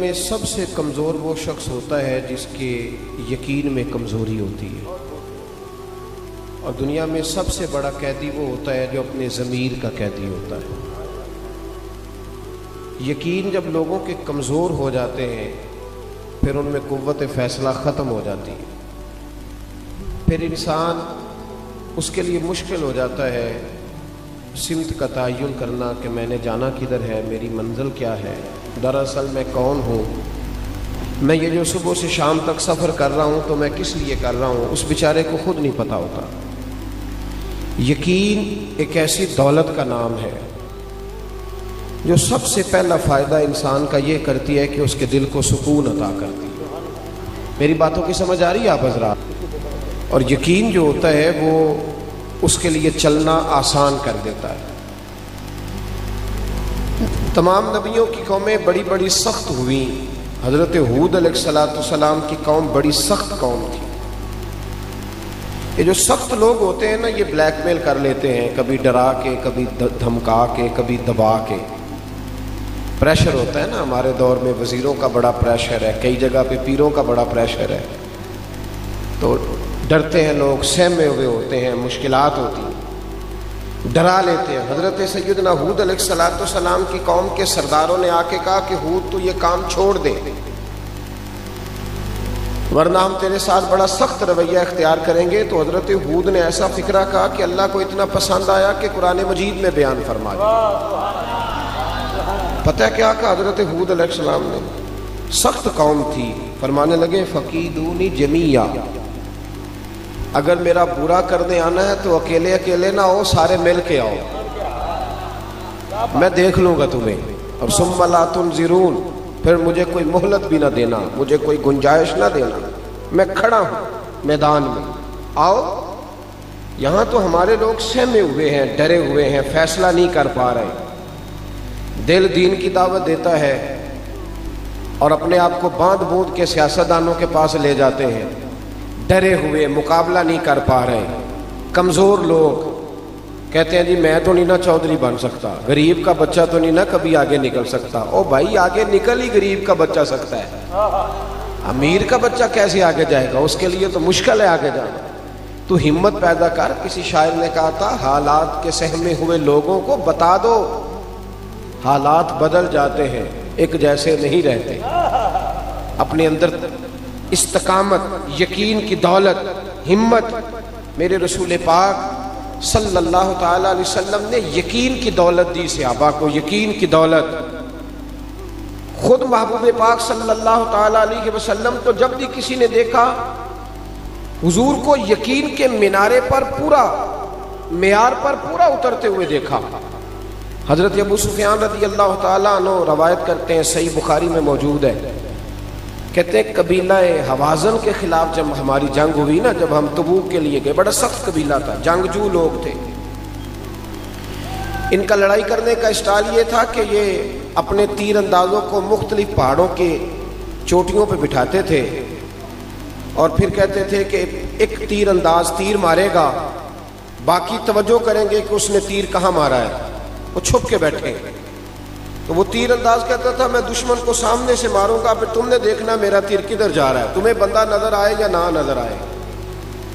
میں سب سے کمزور وہ شخص ہوتا ہے جس کے یقین میں کمزوری ہوتی ہے، اور دنیا میں سب سے بڑا قیدی وہ ہوتا ہے جو اپنے ضمیر کا قیدی ہوتا ہے۔ یقین جب لوگوں کے کمزور ہو جاتے ہیں پھر ان میں قوت فیصلہ ختم ہو جاتی ہے، پھر انسان اس کے لیے مشکل ہو جاتا ہے سمت کا تعین کرنا کہ میں نے جانا کدھر ہے، میری منزل کیا ہے، دراصل میں کون ہوں، میں یہ جو صبح سے شام تک سفر کر رہا ہوں تو میں کس لیے کر رہا ہوں، اس بیچارے کو خود نہیں پتہ ہوتا۔ یقین ایک ایسی دولت کا نام ہے جو سب سے پہلا فائدہ انسان کا یہ کرتی ہے کہ اس کے دل کو سکون عطا کرتی ہے۔ میری باتوں کی سمجھ آ رہی ہے آپ حضرات؟ اور یقین جو ہوتا ہے وہ اس کے لیے چلنا آسان کر دیتا ہے۔ تمام نبیوں کی قومیں بڑی بڑی سخت ہوئیں، حضرت ہود علیہ السلام کی قوم بڑی سخت قوم تھی۔ یہ جو سخت لوگ ہوتے ہیں نا، یہ بلیک میل کر لیتے ہیں، کبھی ڈرا کے، کبھی دھمکا کے، کبھی دبا کے۔ پریشر ہوتا ہے نا، ہمارے دور میں وزیروں کا بڑا پریشر ہے، کئی جگہ پہ پیروں کا بڑا پریشر ہے، تو ڈرتے ہیں لوگ، سہمے ہوئے ہوتے ہیں، مشکلات ہوتی ہیں، ڈرا لیتے ہیں۔ حضرت سیدنا ہود علیہ السلام کی قوم کے سرداروں نے آ کے کہا کہ ہود تو یہ کام چھوڑ دے، ورنہ ہم تیرے ساتھ بڑا سخت رویہ اختیار کریں گے۔ تو حضرت ہود نے ایسا فکرہ کہا کہ اللہ کو اتنا پسند آیا کہ قرآن مجید میں بیان فرما دیا۔ پتہ ہے کیا کہا حضرت ہود علیہ السلام نے؟ سخت قوم تھی، فرمانے لگے فقیدونی جمیعا، اگر میرا برا کرنے آنا ہے تو اکیلے اکیلے نہ ہو، سارے مل کے آؤ، میں دیکھ لوں گا تمہیں، اور ثم لا تنظرون، پھر مجھے کوئی مہلت بھی نہ دینا، مجھے کوئی گنجائش نہ دینا، میں کھڑا ہوں میدان میں، آؤ۔ یہاں تو ہمارے لوگ سہمے ہوئے ہیں، ڈرے ہوئے ہیں، فیصلہ نہیں کر پا رہے۔ دل دین کی دعوت دیتا ہے اور اپنے آپ کو باندھ بوندھ کے سیاستدانوں کے پاس لے جاتے ہیں، ڈرے ہوئے، مقابلہ نہیں کر پا رہے، کمزور لوگ کہتے ہیں جی میں تو نہیں نا چودھری بن سکتا، غریب کا بچہ تو نہیں نا کبھی آگے نکل سکتا۔ او بھائی، آگے نکل ہی غریب کا بچہ سکتا ہے، امیر کا بچہ کیسے آگے جائے گا؟ اس کے لیے تو مشکل ہے آگے جانا۔ تو ہمت پیدا کر۔ کسی شاعر نے کہا تھا حالات کے سہمے ہوئے لوگوں کو بتا دو حالات بدل جاتے ہیں، ایک جیسے نہیں رہتے۔ اپنے اندر استقامت، یقین کی دولت، ہمت۔ میرے رسول پاک صلی اللہ تعالیٰ علیہ وسلم نے یقین کی دولت دی صحابہ کو، یقین کی دولت۔ خود محبوب پاک صلی اللہ تعالیٰ علیہ وسلم تو جب بھی کسی نے دیکھا حضور کو یقین کے مینارے پر پورا، معیار پر پورا اترتے ہوئے دیکھا۔ حضرت ابو سفیان رضی اللہ تعالیٰ عنہ روایت کرتے ہیں، صحیح بخاری میں موجود ہے، کہتے ہیں قبیلہ حوازن کے خلاف جب ہماری جنگ ہوئی نا، جب ہم تبوک کے لیے گئے، بڑا سخت قبیلہ تھا، جنگجو لوگ تھے۔ ان کا لڑائی کرنے کا اسٹائل یہ تھا کہ یہ اپنے تیر اندازوں کو مختلف پہاڑوں کے چوٹیوں پہ بٹھاتے تھے، اور پھر کہتے تھے کہ ایک تیر انداز تیر مارے گا، باقی توجہ کریں گے کہ اس نے تیر کہاں مارا ہے، وہ چھپ کے بیٹھے۔ تو وہ تیر انداز کہتا تھا میں دشمن کو سامنے سے ماروں گا، پھر تم نے دیکھنا میرا تیر کدھر جا رہا ہے، تمہیں بندہ نظر آئے یا نہ نظر آئے،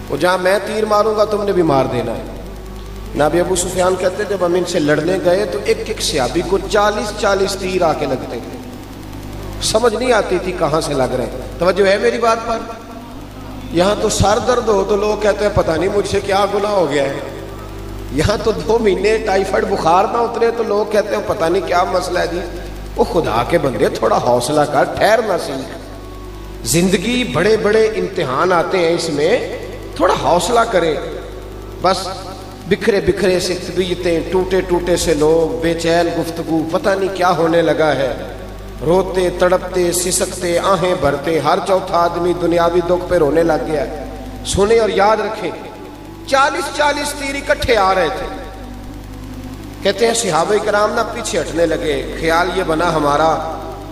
وہ جہاں میں تیر ماروں گا تم نے بھی مار دینا ہے۔ نبی ابو سفیان کہتے جب ہم ان سے لڑنے گئے تو ایک ایک صحابی کو 40 تیر آ کے لگتے تھے، سمجھ نہیں آتی تھی کہاں سے لگ رہے ہیں۔ توجہ ہے میری بات پر؟ یہاں تو سر درد ہو تو لوگ کہتے ہیں پتہ نہیں مجھ سے کیا گناہ ہو گیا ہے، یہاں تو 2 مہینے ٹائیفائڈ بخار نہ اترے تو لوگ کہتے ہیں پتہ نہیں کیا مسئلہ ہے جی۔ وہ خدا کے بندے تھوڑا حوصلہ کر، ٹھہرنا سیکھ، زندگی بڑے بڑے امتحان آتے ہیں، اس میں تھوڑا حوصلہ کرے۔ بس بکھرے بکھرے سے طبیعتیں، ٹوٹے ٹوٹے سے لوگ، بے چین گفتگو، پتہ نہیں کیا ہونے لگا ہے، روتے تڑپتے سسکتے آہیں بھرتے، ہر چوتھا آدمی دنیاوی دکھ پہ رونے لگ گیا ہے۔ سنیں اور یاد رکھیں، 40 تیر اکٹھے آ رہے تھے۔ کہتے ہیں صحابہ کرام نہ پیچھے ہٹنے لگے، خیال یہ بنا ہمارا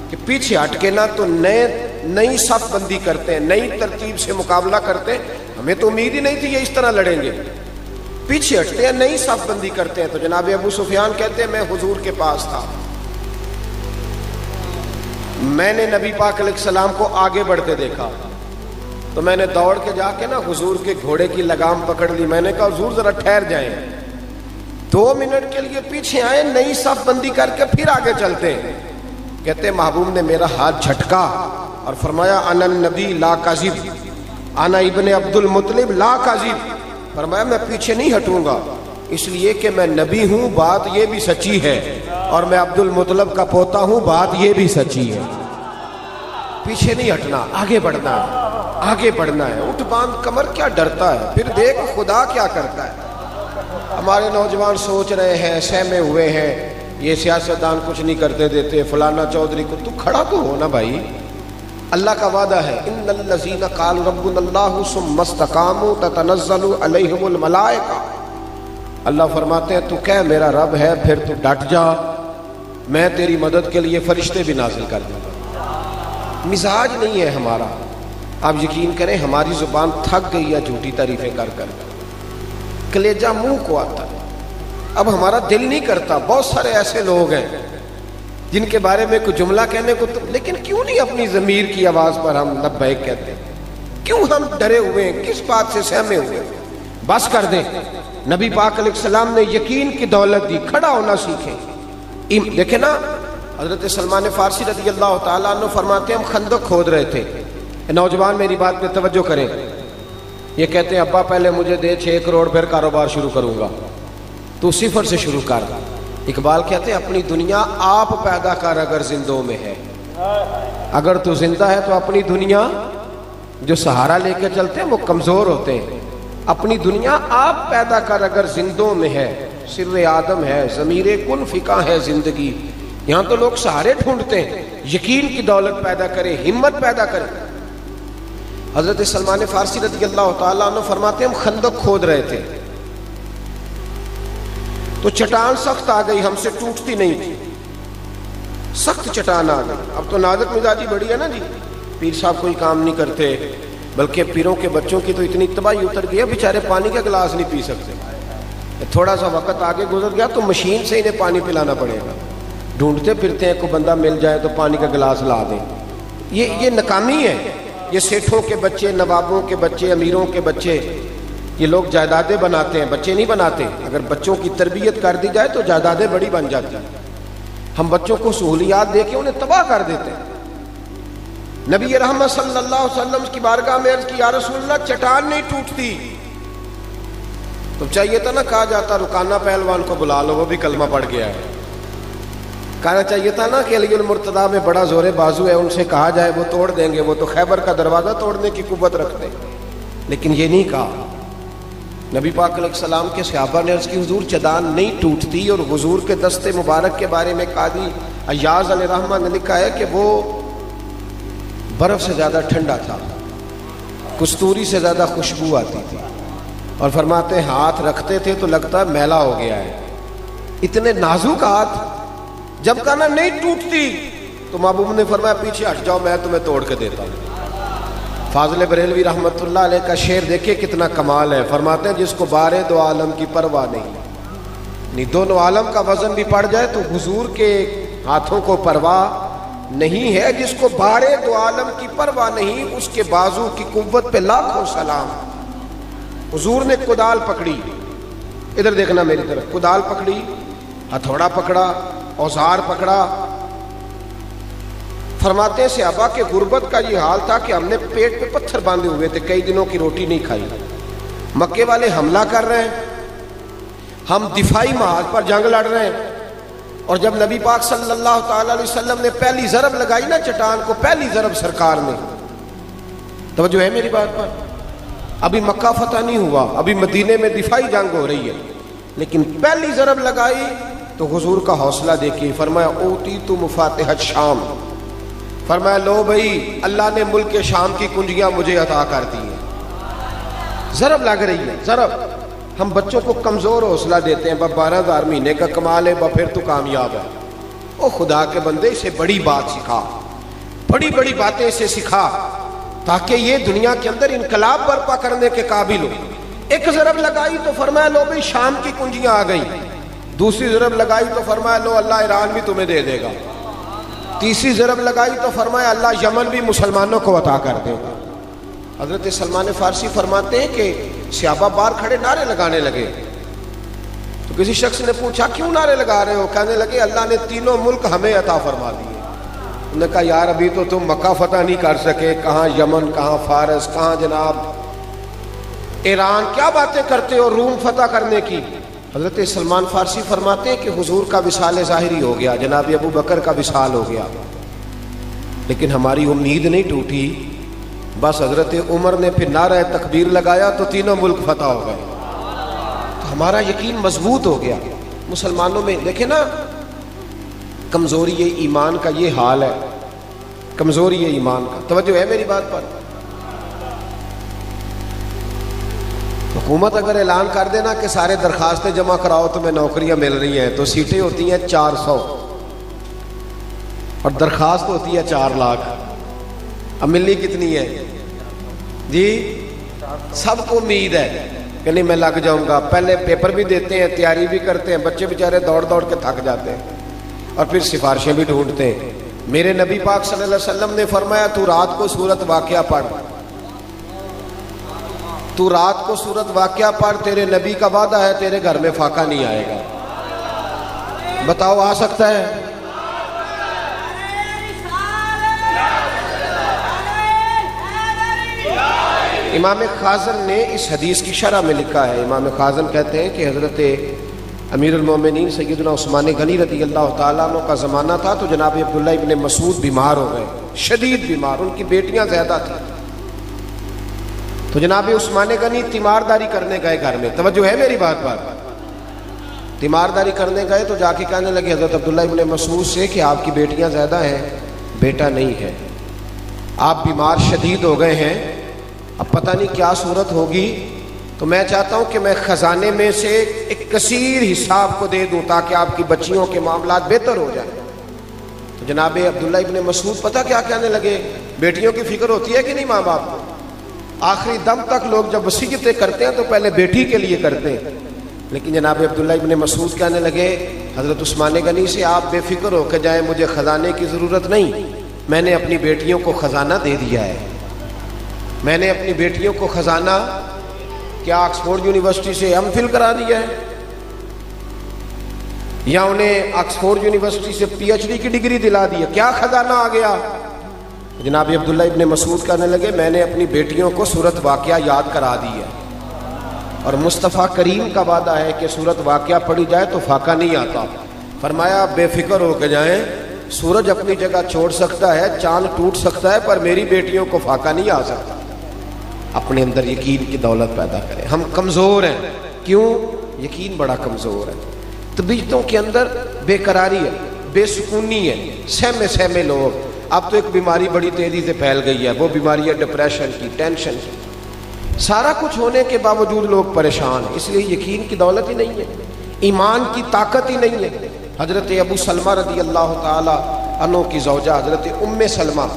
کہ پیچھے ہٹ کے نہ تو نئی صف بندی کرتے ہیں، نئی ترتیب سے مقابلہ کرتے ہیں، ہمیں تو امید ہی نہیں تھی یہ اس طرح لڑیں گے، پیچھے ہٹتے ہیں، نئی صف بندی کرتے ہیں۔ تو جناب ابو سفیان کہتے ہیں میں حضور کے پاس تھا، میں نے نبی پاک علیہ السلام کو آگے بڑھتے دیکھا تو میں نے دوڑ کے جا کے نا حضور کے گھوڑے کی لگام پکڑ لی. میں نے کہا حضور ذرا ٹھہر جائیں, 2 منٹ کے لیے پیچھے آئے, نئی صف بندی کر کے پھر آگے چلتے ہیں. کہتے محبوب نے میرا ہاتھ جھٹکا اور فرمایا انا النبی لا کاذب, انا ابن عبد المطلب لا کاذب. فرمایا میں پیچھے نہیں ہٹوں گا, اس لیے کہ میں نبی ہوں, بات یہ بھی سچی ہے, اور میں عبد المطلب کا پوتا ہوں, بات یہ بھی سچی ہے. پیچھے نہیں ہٹنا, آگے بڑھنا ہے, آگے بڑھنا ہے. اٹھ باندھ کمر, کیا ڈرتا ہے, پھر دیکھ خدا کیا کرتا ہے. ہمارے نوجوان سوچ رہے ہیں, سہمے ہوئے ہیں, یہ سیاستدان کچھ نہیں کرتے دیتے, فلانا چودھری کو. تو کھڑا تو ہو نا بھائی. اللہ کا وعدہ ہے ان الذین قالوا ربنا اللہ ثم استقاموا تتنزل علیہم الملائکہ. اللہ فرماتے ہیں تو کہہ میرا رب ہے, پھر تو ڈٹ جا, میں تیری مدد کے لیے فرشتے بھی نازل کر دوں گا. مزاج نہیں ہے ہمارا. آپ یقین کریں ہماری زبان تھک گئی ہے جھوٹی تعریفیں کر کر, کلیجہ منہ کو آتا ہے. اب ہمارا دل نہیں کرتا. بہت سارے ایسے لوگ ہیں جن کے بارے میں کوئی جملہ کہنے کو لیکن کیوں نہیں اپنی ضمیر کی آواز پر ہم لبیک کہتے ہیں؟ کیوں ہم ڈرے ہوئے ہیں, کس بات سے سہمے ہوئے ہیں؟ بس کر دیں. نبی پاک علیہ السلام نے یقین کی دولت دی, کھڑا ہونا سیکھیں. دیکھیں نا حضرت سلمان فارسی رضی اللہ تعالیٰ عنہ فرماتے ہیں ہم خندق کھود رہے تھے. نوجوان میری بات پہ توجہ کریں. یہ کہتے ہیں ابا پہلے مجھے دے 6 کروڑ پھر کاروبار شروع کروں گا. تو صفر سے شروع کر. اقبال کہتے ہیں اپنی دنیا آپ پیدا کر اگر زندوں میں ہے. اگر تو زندہ ہے تو اپنی دنیا, جو سہارا لے کے چلتے ہیں وہ کمزور ہوتے ہیں. اپنی دنیا آپ پیدا کر اگر زندوں میں ہے. سر آدم ہے, ضمیر کن فقہ ہے زندگی. یہاں تو لوگ سہارے ڈھونڈتے ہیں. یقین کی دولت پیدا کرے, ہمت پیدا کرے. حضرت سلمان فارسی رضی اللہ تعالیٰ عنہ فرماتے ہیں ہم خندق کھود رہے تھے تو چٹان سخت آ گئی, ہم سے ٹوٹتی نہیں تھی, سخت چٹان آ گئی. اب تو نازک مزاجی بڑی ہے نا جی, پیر صاحب کوئی کام نہیں کرتے, بلکہ پیروں کے بچوں کی تو اتنی تباہی اتر گئی ہے بیچارے پانی کا گلاس نہیں پی سکتے. تھوڑا سا وقت آگے گزر گیا تو مشین سے انہیں پانی پلانا پڑے گا. ڈھونڈتے پھرتے ہیں کوئی بندہ مل جائے تو پانی کا گلاس لا دیں. یہ ناکامی ہے. یہ سیٹھوں کے بچے, نوابوں کے بچے, امیروں کے بچے, یہ لوگ جائیدادیں بناتے ہیں, بچے نہیں بناتے. اگر بچوں کی تربیت کر دی جائے تو جائیدادیں بڑی بن جاتی ہیں. ہم بچوں کو سہولیات دے کے انہیں تباہ کر دیتے ہیں. نبی رحمت صلی اللہ علیہ وسلم کی بارگاہ میں عرض کی یا رسول اللہ چٹان نہیں ٹوٹتی. تو چاہیے تھا نا کہا جاتا رکانہ پہلوان کو بلا لو, وہ بھی کلمہ پڑھ گیا ہے. کہنا چاہیے تھا نا کہ علی المرتضیٰ میں بڑا زور بازو ہے, ان سے کہا جائے وہ توڑ دیں گے, وہ تو خیبر کا دروازہ توڑنے کی قوت رکھتے ہیں. لیکن یہ نہیں کہا. نبی پاک علیہ السلام کے صحابہ نے عرض کی حضور چٹان نہیں ٹوٹتی. اور حضور کے دست مبارک کے بارے میں قاضی ایاز علیہ رحمہ نے لکھا ہے کہ وہ برف سے زیادہ ٹھنڈا تھا, کستوری سے زیادہ خوشبو آتی تھی, اور فرماتے ہیں ہاتھ رکھتے تھے تو لگتا میلا ہو گیا ہے. اتنے نازک ہاتھ. جب کہنا نہیں ٹوٹتی تو محبوب نے فرمایا پیچھے ہٹ جاؤ, میں تمہیں توڑ کے دیتا ہوں. فاضل بریلوی رحمت اللہ علیہ کا شعر دیکھیں کتنا کمال ہے. فرماتے ہیں جس کو بارے دو عالم کی پرواہ نہیں, دونوں عالم کا وزن بھی پڑ جائے تو حضور کے ہاتھوں کو پرواہ نہیں ہے. جس کو بارے دو عالم کی پرواہ نہیں, اس کے بازو کی قوت پہ لاکھوں سلام. حضور نے کدال پکڑی, ادھر دیکھنا میری طرف, کدال پکڑی, ہتھوڑا پکڑا, اوزار پکڑا. فرماتے ہیں صحابہ کے غربت کا یہ حال تھا کہ ہم نے پیٹ پہ پتھر باندھے ہوئے تھے, کئی دنوں کی روٹی نہیں کھائی. مکے والے حملہ کر رہے ہیں, ہم دفاعی محاذ پر جنگ لڑ رہے ہیں. اور جب نبی پاک صلی اللہ تعالی علیہ وسلم نے پہلی ضرب لگائی نا چٹان کو, پہلی ضرب سرکار نے, توجہ ہے میری بات پر, ابھی مکہ فتح نہیں ہوا, ابھی مدینے میں دفاعی جنگ ہو رہی ہے, لیکن پہلی ضرب لگائی تو حضور کا حوصلہ دیکھیے. فرمایا اوتیت مفاتح شام, فرمایا لو بھائی اللہ نے ملک شام کی کنجیاں مجھے عطا کر دی ہیں. ضرب لگ رہی ہے, ضرب. ہم بچوں کو کمزور حوصلہ دیتے ہیں, 12,000 مہینے کا کمال ہے, پھر تو کامیاب ہے. او خدا کے بندے, اسے بڑی بات سکھا, بڑی بڑی باتیں اسے سکھا, تاکہ یہ دنیا کے اندر انقلاب برپا کرنے کے قابل ہو. ایک ضرب لگائی تو فرمایا لو بھائی شام کی کنجیاں آ گئیں. دوسری ضرب لگائی تو فرمایا لو اللہ ایران بھی تمہیں دے دے گا. تیسری ضرب لگائی تو فرمایا اللہ یمن بھی مسلمانوں کو عطا کر دے گا۔ حضرت سلمان فارسی فرماتے ہیں کہ صحابہ باہر کھڑے نعرے لگانے لگے، تو کسی شخص نے پوچھا کیوں نعرے لگا رہے ہو؟ کہنے لگے اللہ نے تینوں ملک ہمیں عطا فرما دیے۔ انہوں نے کہا یار ابھی تو تم مکہ فتح نہیں کر سکے، کہاں یمن، کہاں فارس، کہاں جناب ایران، کیا باتیں کرتے ہو روم فتح کرنے کی؟ حضرت سلمان فارسی فرماتے ہیں کہ حضور کا وصال ظاہری ہو گیا، جناب ابو بکر کا وصال ہو گیا، لیکن ہماری امید نہیں ٹوٹی۔ بس حضرت عمر نے پھر نعرہ تکبیر لگایا تو تینوں ملک فتح ہو گئے، تو ہمارا یقین مضبوط ہو گیا۔ مسلمانوں میں دیکھیں نا کمزوری ایمان کا یہ حال ہے، کمزوری ایمان کا۔ توجہ ہے میری بات پر؟ حکومت اگر اعلان کر دینا کہ سارے درخواستیں جمع کراؤ تمہیں نوکریاں مل رہی ہیں، تو سیٹیں ہوتی ہیں 400 اور درخواست ہوتی ہے 4 لاکھ، اب ملنی کتنی ہے جی؟ سب کو امید ہے کہ نہیں میں لگ جاؤں گا، پہلے پیپر بھی دیتے ہیں، تیاری بھی کرتے ہیں، بچے بیچارے دوڑ دوڑ کے تھک جاتے ہیں اور پھر سفارشیں بھی ڈھونڈتے ہیں۔ میرے نبی پاک صلی اللہ علیہ وسلم نے فرمایا تو رات کو سورت واقعہ پڑھ، تو رات کو سورت واقعہ پڑھ، تیرے نبی کا وعدہ ہے تیرے گھر میں فاقہ نہیں آئے گا۔ بتاؤ آ سکتا ہے؟ امام خازن نے اس حدیث کی شرح میں لکھا ہے، امام خازن کہتے ہیں کہ حضرت امیر المومنین سیدنا عثمان غنی رضی اللہ تعالیٰ عنہ کا زمانہ تھا، تو جناب عبداللہ ابن مسعود بیمار ہو گئے، شدید بیمار، ان کی بیٹیاں زیادہ تھیں، تو جناب عثمان غنی تیمارداری کرنے گئے گھر میں۔ توجہ ہے میری بات پر؟ تیمارداری کرنے گئے تو جا کے کہنے لگے حضرت عبداللہ ابن مسعود سے کہ آپ کی بیٹیاں زیادہ ہیں، بیٹا نہیں ہے، آپ بیمار شدید ہو گئے ہیں، اب پتہ نہیں کیا صورت ہوگی، تو میں چاہتا ہوں کہ میں خزانے میں سے ایک کثیر حصہ آپ کو دے دوں تاکہ آپ کی بچیوں کے معاملات بہتر ہو جائیں۔ تو جناب عبداللہ ابن مسعود پتہ کیا کہنے لگے؟ بیٹیوں کی فکر ہوتی ہے کہ نہیں ماں باپ کو؟ آخری دم تک لوگ جب وصیتیں کرتے ہیں تو پہلے بیٹی کے لیے کرتے ہیں، لیکن جناب عبداللہ ابن مسعود کہنے لگے حضرت عثمان غنی سے آپ بے فکر ہو کے جائیں، مجھے خزانے کی ضرورت نہیں، میں نے اپنی بیٹیوں کو خزانہ دے دیا ہے، میں نے اپنی بیٹیوں کو خزانہ کیا آکسفورڈ یونیورسٹی سے ایم فل کرا دیا ہے، یا انہیں آکسفورڈ یونیورسٹی سے پی ایچ ڈی کی ڈگری دلا دی ہے، کیا خزانہ آ گیا؟ جناب عبداللہ ابن مسعود کہنے لگے میں نے اپنی بیٹیوں کو سورت واقعہ یاد کرا دی ہے، اور مصطفیٰ کریم کا وعدہ ہے کہ سورت واقعہ پڑھی جائے تو فاقہ نہیں آتا۔ فرمایا بے فکر ہو کے جائیں، سورج اپنی جگہ چھوڑ سکتا ہے، چاند ٹوٹ سکتا ہے، پر میری بیٹیوں کو فاقہ نہیں آ سکتا۔ اپنے اندر یقین کی دولت پیدا کریں۔ ہم کمزور ہیں، کیوں؟ یقین بڑا کمزور ہے، طبیعتوں کے اندر بے قراری ہے، بے سکونی ہے، سہمے سہمے لوگ۔ اب تو ایک بیماری بڑی تیزی سے پھیل گئی ہے، وہ بیماری ہے ڈپریشن کی، ٹینشن کی، سارا کچھ ہونے کے باوجود لوگ پریشان ہیں، اس لیے یقین کی دولت ہی نہیں ہے، ایمان کی طاقت ہی نہیں ہے۔ حضرت ابو سلمہ رضی اللہ تعالی عنہ کی زوجہ حضرت ام سلمہ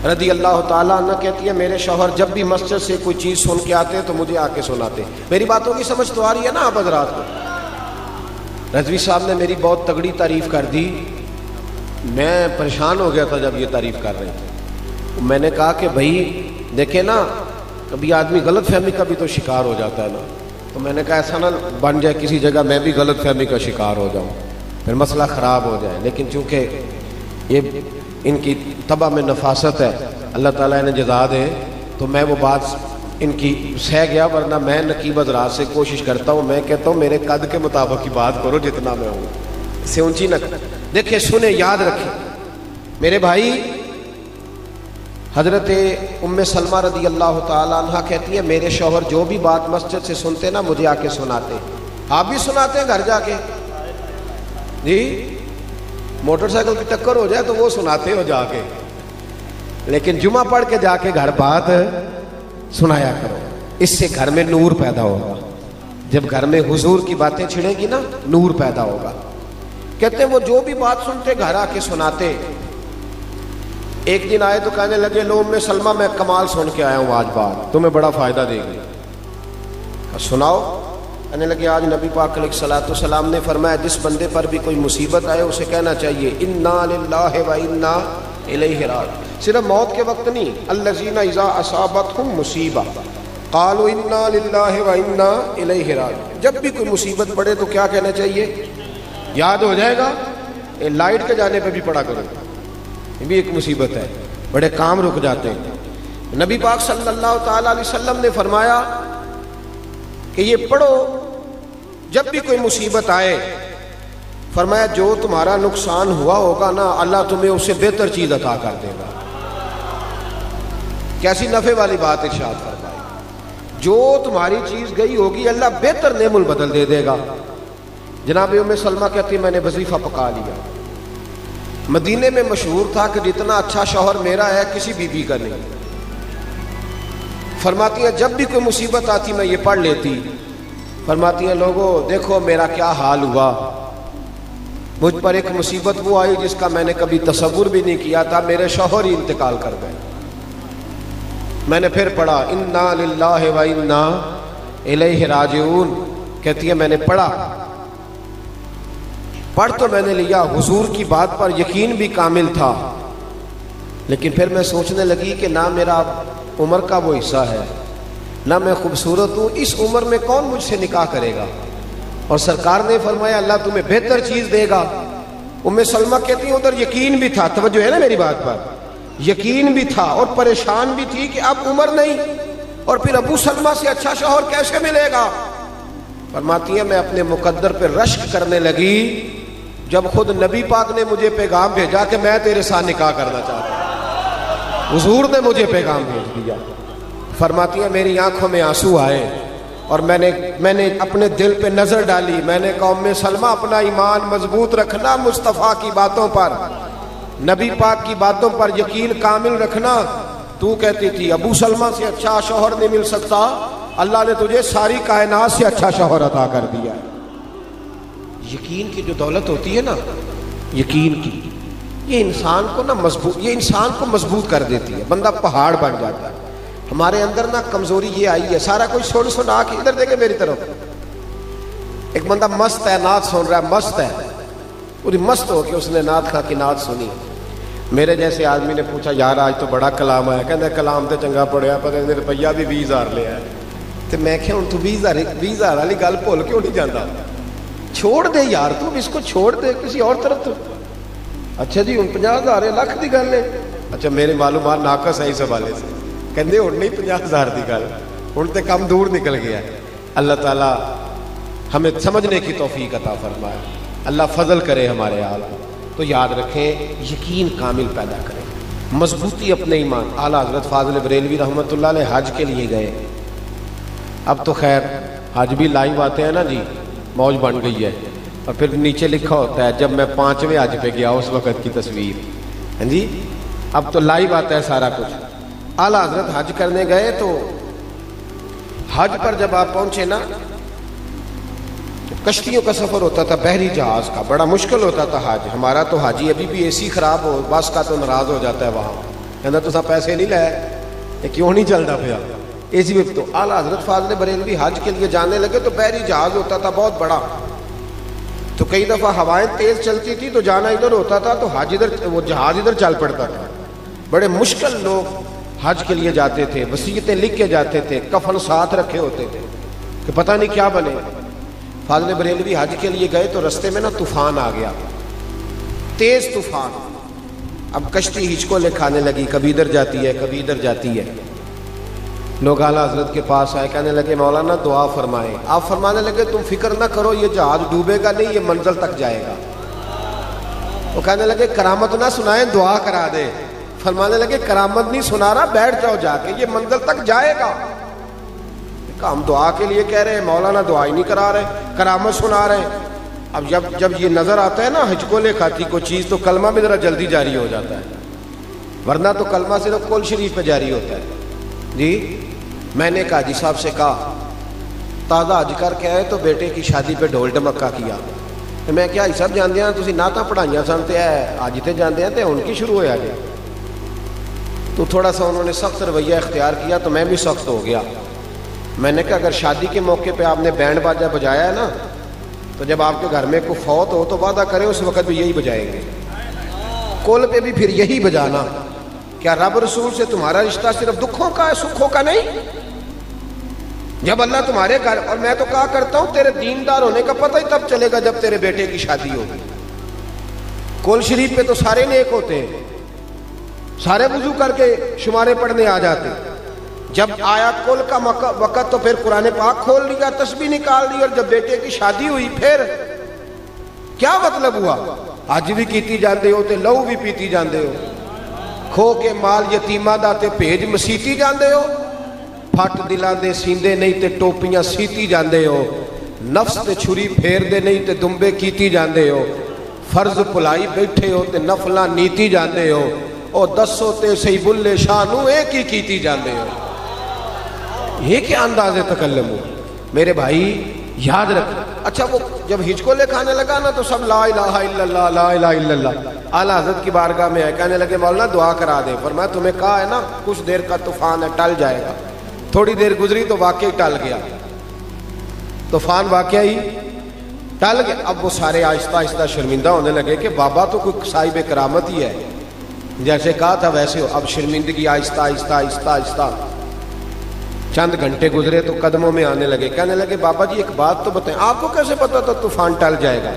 رضی اللہ تعالیٰ عنہ کہتی ہے میرے شوہر جب بھی مسجد سے کوئی چیز سن کے آتے تو مجھے آ کے سناتے۔ میری باتوں کی سمجھ تو آ رہی ہے نا آپ حضرات کو؟ رضوی صاحب نے میری بہت تگڑی تعریف کر دی، میں پریشان ہو گیا تھا جب یہ تعریف کر رہے تھے۔ میں نے کہا کہ بھائی دیکھیں نا، کبھی آدمی غلط فہمی کا بھی تو شکار ہو جاتا ہے نا، تو میں نے کہا ایسا نہ بن جائے کسی جگہ میں بھی غلط فہمی کا شکار ہو جاؤں، پھر مسئلہ خراب ہو جائے۔ لیکن چونکہ یہ ان کی طبع میں نفاست ہے، اللہ تعالیٰ انہیں جزا دے، تو میں وہ بات ان کی سہ گیا، ورنہ میں نقیب حضرات سے کوشش کرتا ہوں، میں کہتا ہوں میرے قد کے مطابق کی بات کرو جتنا میں ہوں، اس سے اونچی نہ دیکھیں، سنیں، یاد رکھیں میرے بھائی۔ حضرت ام سلمہ رضی اللہ تعالیٰ عنہ کہتی ہے میرے شوہر جو بھی بات مسجد سے سنتے نا مجھے آ کے سناتے۔ آپ بھی سناتے ہیں گھر جا کے؟ جی، موٹر سائیکل کی ٹکر ہو جائے تو وہ سناتے ہو جا کے، لیکن جمعہ پڑھ کے جا کے گھر بات سنایا کرو، اس سے گھر میں نور پیدا ہوگا۔ جب گھر میں حضور کی باتیں چھڑیں گی نا، نور پیدا ہوگا۔ کہتے ہیں وہ جو بھی بات سنتے گھر آ کے سناتے۔ ایک دن آئے تو کہنے لگے لو ام سلمہ میں کمال سن کے آیا ہوں آج بات، تمہیں بڑا فائدہ دے گی۔ سناؤ۔ کہنے لگے آج نبی پاک علیہ الصلوۃ والسلام نے فرمایا جس بندے پر بھی کوئی مصیبت آئے اسے کہنا چاہیے انا للہ و انا الیہ راجعون. صرف موت کے وقت نہیں، الذین اذا اصابتہم مصیبہ قالوا انا للہ و انا الیہ راجعون. جب بھی کوئی مصیبت پڑے تو کیا کہنا چاہیے؟ یاد ہو جائے گا لائٹ کے جانے پہ بھی پڑا کرو، یہ بھی ایک مصیبت ہے، بڑے کام رک جاتے ہیں. نبی پاک صلی اللہ تعالی علیہ وسلم نے فرمایا کہ یہ پڑھو جب بھی کوئی مصیبت آئے. فرمایا جو تمہارا نقصان ہوا ہوگا نا اللہ تمہیں اس سے بہتر چیز عطا کر دے گا. کیسی نفع والی بات ارشاد فرمائی. جو تمہاری چیز گئی ہوگی اللہ بہتر نعم البدل دے دے گا. جناب ام سلمہ کہتی میں نے وظیفہ پکا لیا. مدینے میں مشہور تھا کہ جتنا اچھا شوہر میرا ہے کسی بیوی کا نہیں. فرماتی ہیں جب بھی کوئی مصیبت آتی میں یہ پڑھ لیتی. فرماتی ہیں لوگوں دیکھو میرا کیا حال ہوا، مجھ پر ایک مصیبت وہ آئی جس کا میں نے کبھی تصور بھی نہیں کیا تھا، میرے شوہر ہی انتقال کر گئے. میں نے پھر پڑھا انا للہ و انا الیہ راجعون. کہتی ہے میں نے پڑھ تو میں نے لیا، حضور کی بات پر یقین بھی کامل تھا، لیکن پھر میں سوچنے لگی کہ نہ میرا عمر کا وہ حصہ ہے، نہ میں خوبصورت ہوں، اس عمر میں کون مجھ سے نکاح کرے گا؟ اور سرکار نے فرمایا اللہ تمہیں بہتر چیز دے گا. ام سلمہ کہتی ہیں ادھر یقین بھی تھا، توجہ ہے نا میری بات پر، یقین بھی تھا اور پریشان بھی تھی کہ اب عمر نہیں اور پھر ابو سلمہ سے اچھا شوہر کیسے ملے گا. فرماتی ہیں میں اپنے مقدر پہ رشک کرنے لگی جب خود نبی پاک نے مجھے پیغام بھیجا کہ میں تیرے ساتھ نکاح کرنا چاہتا ہوں. حضور نے مجھے پیغام بھیج دیا. فرماتی ہیں میری آنکھوں میں آنسو آئے اور میں نے اپنے دل پہ نظر ڈالی. میں نے کہا ام سلمہ اپنا ایمان مضبوط رکھنا، مصطفیٰ کی باتوں پر، نبی پاک کی باتوں پر یقین کامل رکھنا. تو کہتی تھی ابو سلمہ سے اچھا شوہر نہیں مل سکتا، اللہ نے تجھے ساری کائنات سے اچھا شوہر عطا کر دیا. یقین کی جو دولت ہوتی ہے نا، یقین کی، یہ انسان کو مضبوط کر دیتی ہے، بندہ پہاڑ بن جاتا ہے. ہمارے اندر نا کمزوری یہ آئی ہے، سارا کوئی سنا کے ادھر دیکھے میری طرف، ایک بندہ مست ہے نعت سن رہا ہے، مست ہے، پوری مست ہو کے اس نے نعت خواں کی نعت سنی. میرے جیسے آدمی نے پوچھا یار آج تو بڑا کلام آیا، کہتے کلام تو چنگا پڑھیا پر روپیہ بھی 20,000 لیا ہے. تو میں کہ ہوں تو 20,000 والی گل بھول کیوں نہیں جانا؟ چھوڑ دے یار، تم اس کو چھوڑ دے کسی اور طرف. تو اچھا جی ہوں 50,000 لاکھ کی گل ہے. اچھا میرے معلومات ناقص ہے اس حوالے سے، کہندے ہوں نہیں 50,000 کی گل، ہوں تو کم دور نکل گیا ہے. اللہ تعالیٰ ہمیں سمجھنے کی توفیق عطا فرمائے، اللہ فضل کرے ہمارے حال کو. تو یاد رکھیں یقین کامل پیدا کریں، مضبوطی اپنے ایمان. اعلیٰ حضرت فاضل بریلوی رحمۃ اللہ علیہ حج کے لیے گئے. اب تو خیر حج بھی لائیو آتے ہیں نا جی، موج بن گئی ہے. اور پھر نیچے لکھا ہوتا ہے جب میں 5ویں حج پہ گیا اس وقت کی تصویر. ہاں جی اب تو لائیو آتا ہے سارا کچھ. اعلیٰ حضرت حج کرنے گئے تو حج پر جب آپ پہنچے نا، کشتیوں کا سفر ہوتا تھا، بحری جہاز کا، بڑا مشکل ہوتا تھا حج. ہمارا تو حاجی ابھی بھی اے سی خراب ہو بس کا تو ناراض ہو جاتا ہے. وہاں کہنا تو سب پیسے نہیں لائے، یہ کیوں نہیں چلتا پیا اے سی میں. تو اعلیٰ حضرت فاضل بریلوی حج کے لیے جانے لگے تو بحری جہاز ہوتا تھا بہت بڑا. تو کئی دفعہ ہوائیں تیز چلتی تھی تو جانا ادھر ہوتا تھا تو حج ادھر، وہ جہاز ادھر چل پڑتا تھا. بڑے مشکل لوگ حج کے لیے جاتے تھے، وصیتیں لکھ کے جاتے تھے، کفن ساتھ رکھے ہوتے تھے کہ پتہ نہیں کیا بنے. فاضل بریلوی حج کے لیے گئے تو رستے میں نا طوفان آ گیا، تیز طوفان. اب کشتی ہچکولے کھانے لگی، کبھی ادھر جاتی ہے کبھی ادھر جاتی ہے. لوگ اعلیٰ حضرت کے پاس آئے، کہنے لگے مولانا دعا فرمائیں. آپ فرمانے لگے تم فکر نہ کرو، یہ جہاز ڈوبے گا نہیں، یہ منزل تک جائے گا. وہ کہنے لگے کرامت نہ سنائیں، دعا کرا دے. فرمانے لگے کرامت نہیں سنا رہا، بیٹھ جاؤ جا کے، یہ منزل تک جائے گا. ہم دعا کے لیے کہہ رہے ہیں، مولانا دعا ہی نہیں کرا رہے، کرامت سنا رہے ہیں. اب جب یہ نظر آتا ہے نا ہچکولے کھاتی کوئی چیز تو کلمہ بھی ذرا جلدی جاری ہو جاتا ہے، ورنہ تو کلمہ صرف کل شریف پہ جاری ہوتا ہے. جی میں نے کہا حاجی صاحب سے کہا تازہ حج کر کے آئے تو بیٹے کی شادی پہ ڈھول ڈمکا کیا. میں کیا حاجی صاحب جاندے ہیں تسی نعتاں پڑھائیاں سن تے اج تے جاندے ہیں تے ہن کی شروع ہویا جی. تو تھوڑا سا انہوں نے سخت رویہ اختیار کیا تو میں بھی سخت ہو گیا. میں نے کہا اگر شادی کے موقع پہ آپ نے بینڈ باجا بجایا ہے نا تو جب آپ کے گھر میں کوئی فوت ہو تو وعدہ کریں اس وقت بھی یہی بجائیں گے، کل پہ بھی پھر یہی بجانا۔ کیا رب رسول سے تمہارا رشتہ صرف دکھوں کا ہے، سکھوں کا نہیں؟ جب اللہ تمہارے گھر، اور میں تو کہا کرتا ہوں تیرے دیندار ہونے کا پتہ ہی تب چلے گا جب تیرے بیٹے کی شادی ہوگی۔ کل شریف پہ تو سارے نیک ہوتے ہیں، سارے وضو کر کے شمارے پڑھنے آ جاتے، جب آیا کل کا وقت تو پھر قرآن پاک کھول لیا، تسبیح نکال لی، اور جب بیٹے کی شادی ہوئی پھر کیا مطلب ہوا؟ حج بھی کیتی جاندے ہو تے لہو بھی پیتی جاندے ہو، کھو کے مال یتیماں دا تے بھیج مسیتی جاندے ہو، پھٹ دلاں دے سیندے نہیں تے ٹوپیاں سیتی جاندے ہو، نفس تے چھری پھیر دے نہیں تے دمبے کیتی جاندے ہو، فرض پلائی بیٹھے ہو تے نفلاں نیتی جاندے ہو، اور دسو تے سی بلے شاہ نو ایک ہی کیتی جاندے ہو۔ یہ کیا انداز تکلم ہو میرے بھائی، یاد رکھ۔ اچھا وہ جب ہچکولے کھانے لگا نا تو سب لا الہ الا اللہ لا الہ الا اللہ، اعلیٰ حضرت کی بارگاہ میں آئے، کہنے لگے مولانا دعا کرا دیں۔ فرمایا تمہیں کہا ہے نا کچھ دیر کا طوفان ہے، ٹل جائے گا۔ تھوڑی دیر گزری تو واقعی ٹل گیا، طوفان واقعی ٹل گیا۔ اب وہ سارے آہستہ آہستہ شرمندہ ہونے لگے کہ بابا تو کوئی صاحب کرامت ہی ہے، جیسے کہا تھا ویسے ہو۔ اب شرمندگی آہستہ آہستہ آہستہ آہستہ چند گھنٹے گزرے تو قدموں میں آنے لگے، کہنے لگے بابا جی ایک بات تو بتائیں، آپ کو کیسے پتا تھا طوفان ٹل جائے گا؟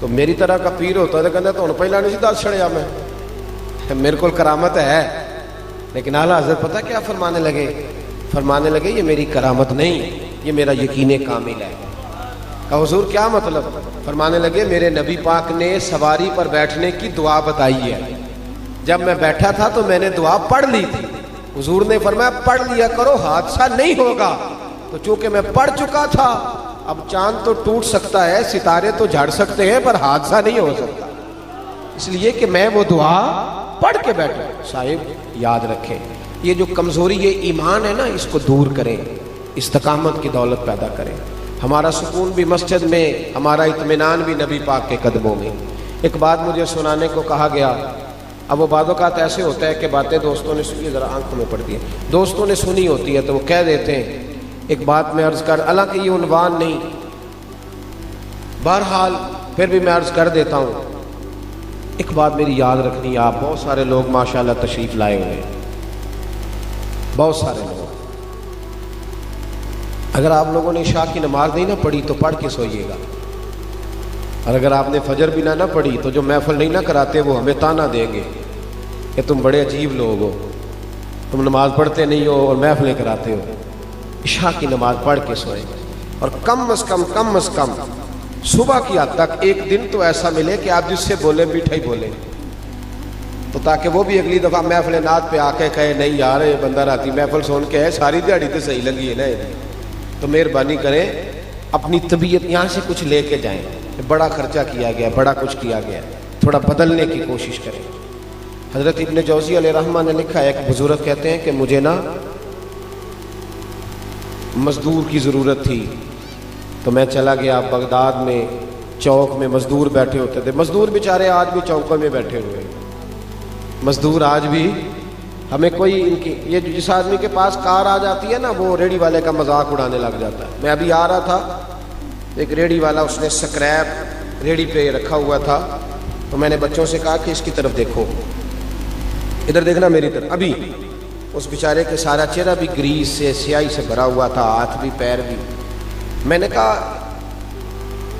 تو میری طرح کا پیر ہوتا تو کہنا تو پہلا نہیں سی دس چھڑیا، میں میرے کو کرامت ہے۔ لیکن اعلیٰ حضرت پتہ کیا فرمانے لگے یہ میری کرامت نہیں، یہ میرا یقین کامل ہے۔ کہا حضور کیا مطلب؟ فرمانے لگے میرے نبی پاک نے سواری پر بیٹھنے کی دعا بتائی ہے، جب میں بیٹھا تھا تو میں نے دعا پڑھ لی تھی، حضور نے فرمایا پڑھ لیا کرو حادثہ نہیں ہوگا، تو چونکہ میں پڑھ چکا تھا، اب چاند تو ٹوٹ سکتا ہے، ستارے تو جھڑ سکتے ہیں، پر حادثہ نہیں ہو سکتا، اس لیے کہ میں وہ دعا پڑھ کے بیٹھا۔ صاحب یاد رکھیں، یہ جو کمزوری یہ ایمان ہے نا، اس کو دور کریں، استقامت کی دولت پیدا کریں۔ ہمارا سکون بھی مسجد میں، ہمارا اطمینان بھی نبی پاک کے قدموں میں۔ ایک بات مجھے سنانے کو کہا گیا، اب وہ بعض اوقات ایسے ہوتا ہے کہ باتیں دوستوں نے سنی، ذرا آنکھوں میں پڑتی ہیں، دوستوں نے سنی ہوتی ہے تو وہ کہہ دیتے ہیں۔ ایک بات میں عرض کر، حالانکہ یہ عنوان نہیں، بہرحال پھر بھی میں عرض کر دیتا ہوں، ایک بات میری یاد رکھنی ہے، آپ بہت سارے لوگ ماشاءاللہ تشریف لائے ہوئے ہیں، بہت سارے لوگ، اگر آپ لوگوں نے عشاء کی نماز نہیں نہ پڑھی تو پڑھ کے سوئیے گا، اور اگر آپ نے فجر بھی نہ پڑھی تو جو محفل نہیں نہ کراتے وہ ہمیں تانا دیں گے کہ تم بڑے عجیب لوگ ہو، تم نماز پڑھتے نہیں ہو اور محفلیں کراتے ہو۔ عشاء کی نماز پڑھ کے سوئیں، اور کم از کم صبح کی حد تک ایک دن تو ایسا ملے کہ آپ جس سے بولیں میٹھا ہی بولیں، تو تاکہ وہ بھی اگلی دفعہ محفل نعت پہ آ کے کہے نہیں یار یہ بندہ راتی محفل سن کے ہے، ساری دیہڑی تو صحیح لگی ہے نا۔ تو مہربانی کریں اپنی طبیعت یہاں سے کچھ لے کے جائیں، بڑا خرچہ کیا گیا، بڑا کچھ کیا گیا، تھوڑا بدلنے کی کوشش کریں۔ حضرت ابن جوزی علیہ رحمہ نے لکھا ہے، ایک بزرگ کہتے ہیں کہ مجھے نا مزدور کی ضرورت تھی، تو میں چلا گیا بغداد میں، چوک میں مزدور بیٹھے ہوتے تھے، مزدور بیچارے آج بھی چوکوں میں بیٹھے ہوئے ہیں، مزدور آج بھی، ہمیں کوئی ان کی یہ جس آدمی کے پاس کار آ جاتی ہے نا وہ ریڑھی والے کا مذاق اڑانے لگ جاتا ہے۔ میں ابھی آ رہا تھا، ایک ریڑھی والا اس نے سکریپ ریڑھی پہ رکھا ہوا تھا، تو میں نے بچوں سے کہا کہ اس کی طرف دیکھو، ادھر دیکھنا میری طرف۔ ابھی اس بیچارے کے سارا چہرہ بھی گریس سے سیاہی سے بھرا ہوا تھا، ہاتھ بھی پیر بھی۔ میں نے کہا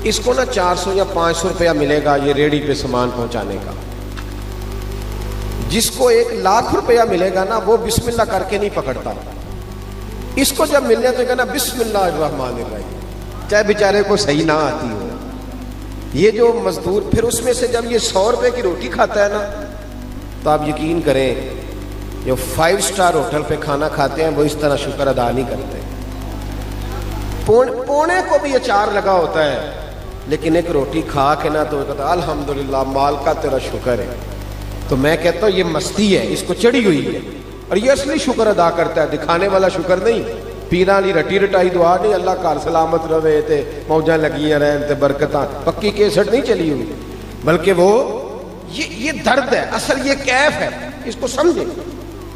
اس کو نا 400 یا 500 روپیہ ملے گا یہ ریڑھی پہ سامان پہنچانے کا، جس کو 1,00,000 روپیہ ملے گا نا وہ بسم اللہ کر کے نہیں پکڑتا، اس کو جب ملنے تو کہنا بسم اللہ الرحمن الرحیم، چاہے بیچارے کو صحیح نہ آتی ہو۔ یہ جو مزدور پھر اس میں سے جب یہ 100 روپے کی روٹی کھاتا ہے نا، تو آپ یقین کریں جو 5 سٹار ہوٹل پہ کھانا کھاتے ہیں وہ اس طرح شکر ادا نہیں کرتے۔ پونے کو بھی اچار لگا ہوتا ہے، لیکن ایک روٹی کھا کے نا تو کہتا الحمدللہ مال کا تیرا شکر ہے۔ تو میں کہتا ہوں یہ مستی ہے، اس کو چڑھی ہوئی ہے، اور یہ اصلی شکر ادا کرتا ہے، دکھانے والا شکر نہیں، پیران لی رٹی رٹائی دعا نہیں، اللہ کار سلامت رہے تے موجاں لگیاں رہن تے برکتاں، پکی کیسٹ نہیں چلی ہوئی، بلکہ وہ یہ درد ہے، اصل یہ کیف ہے، اس کو سمجھیں۔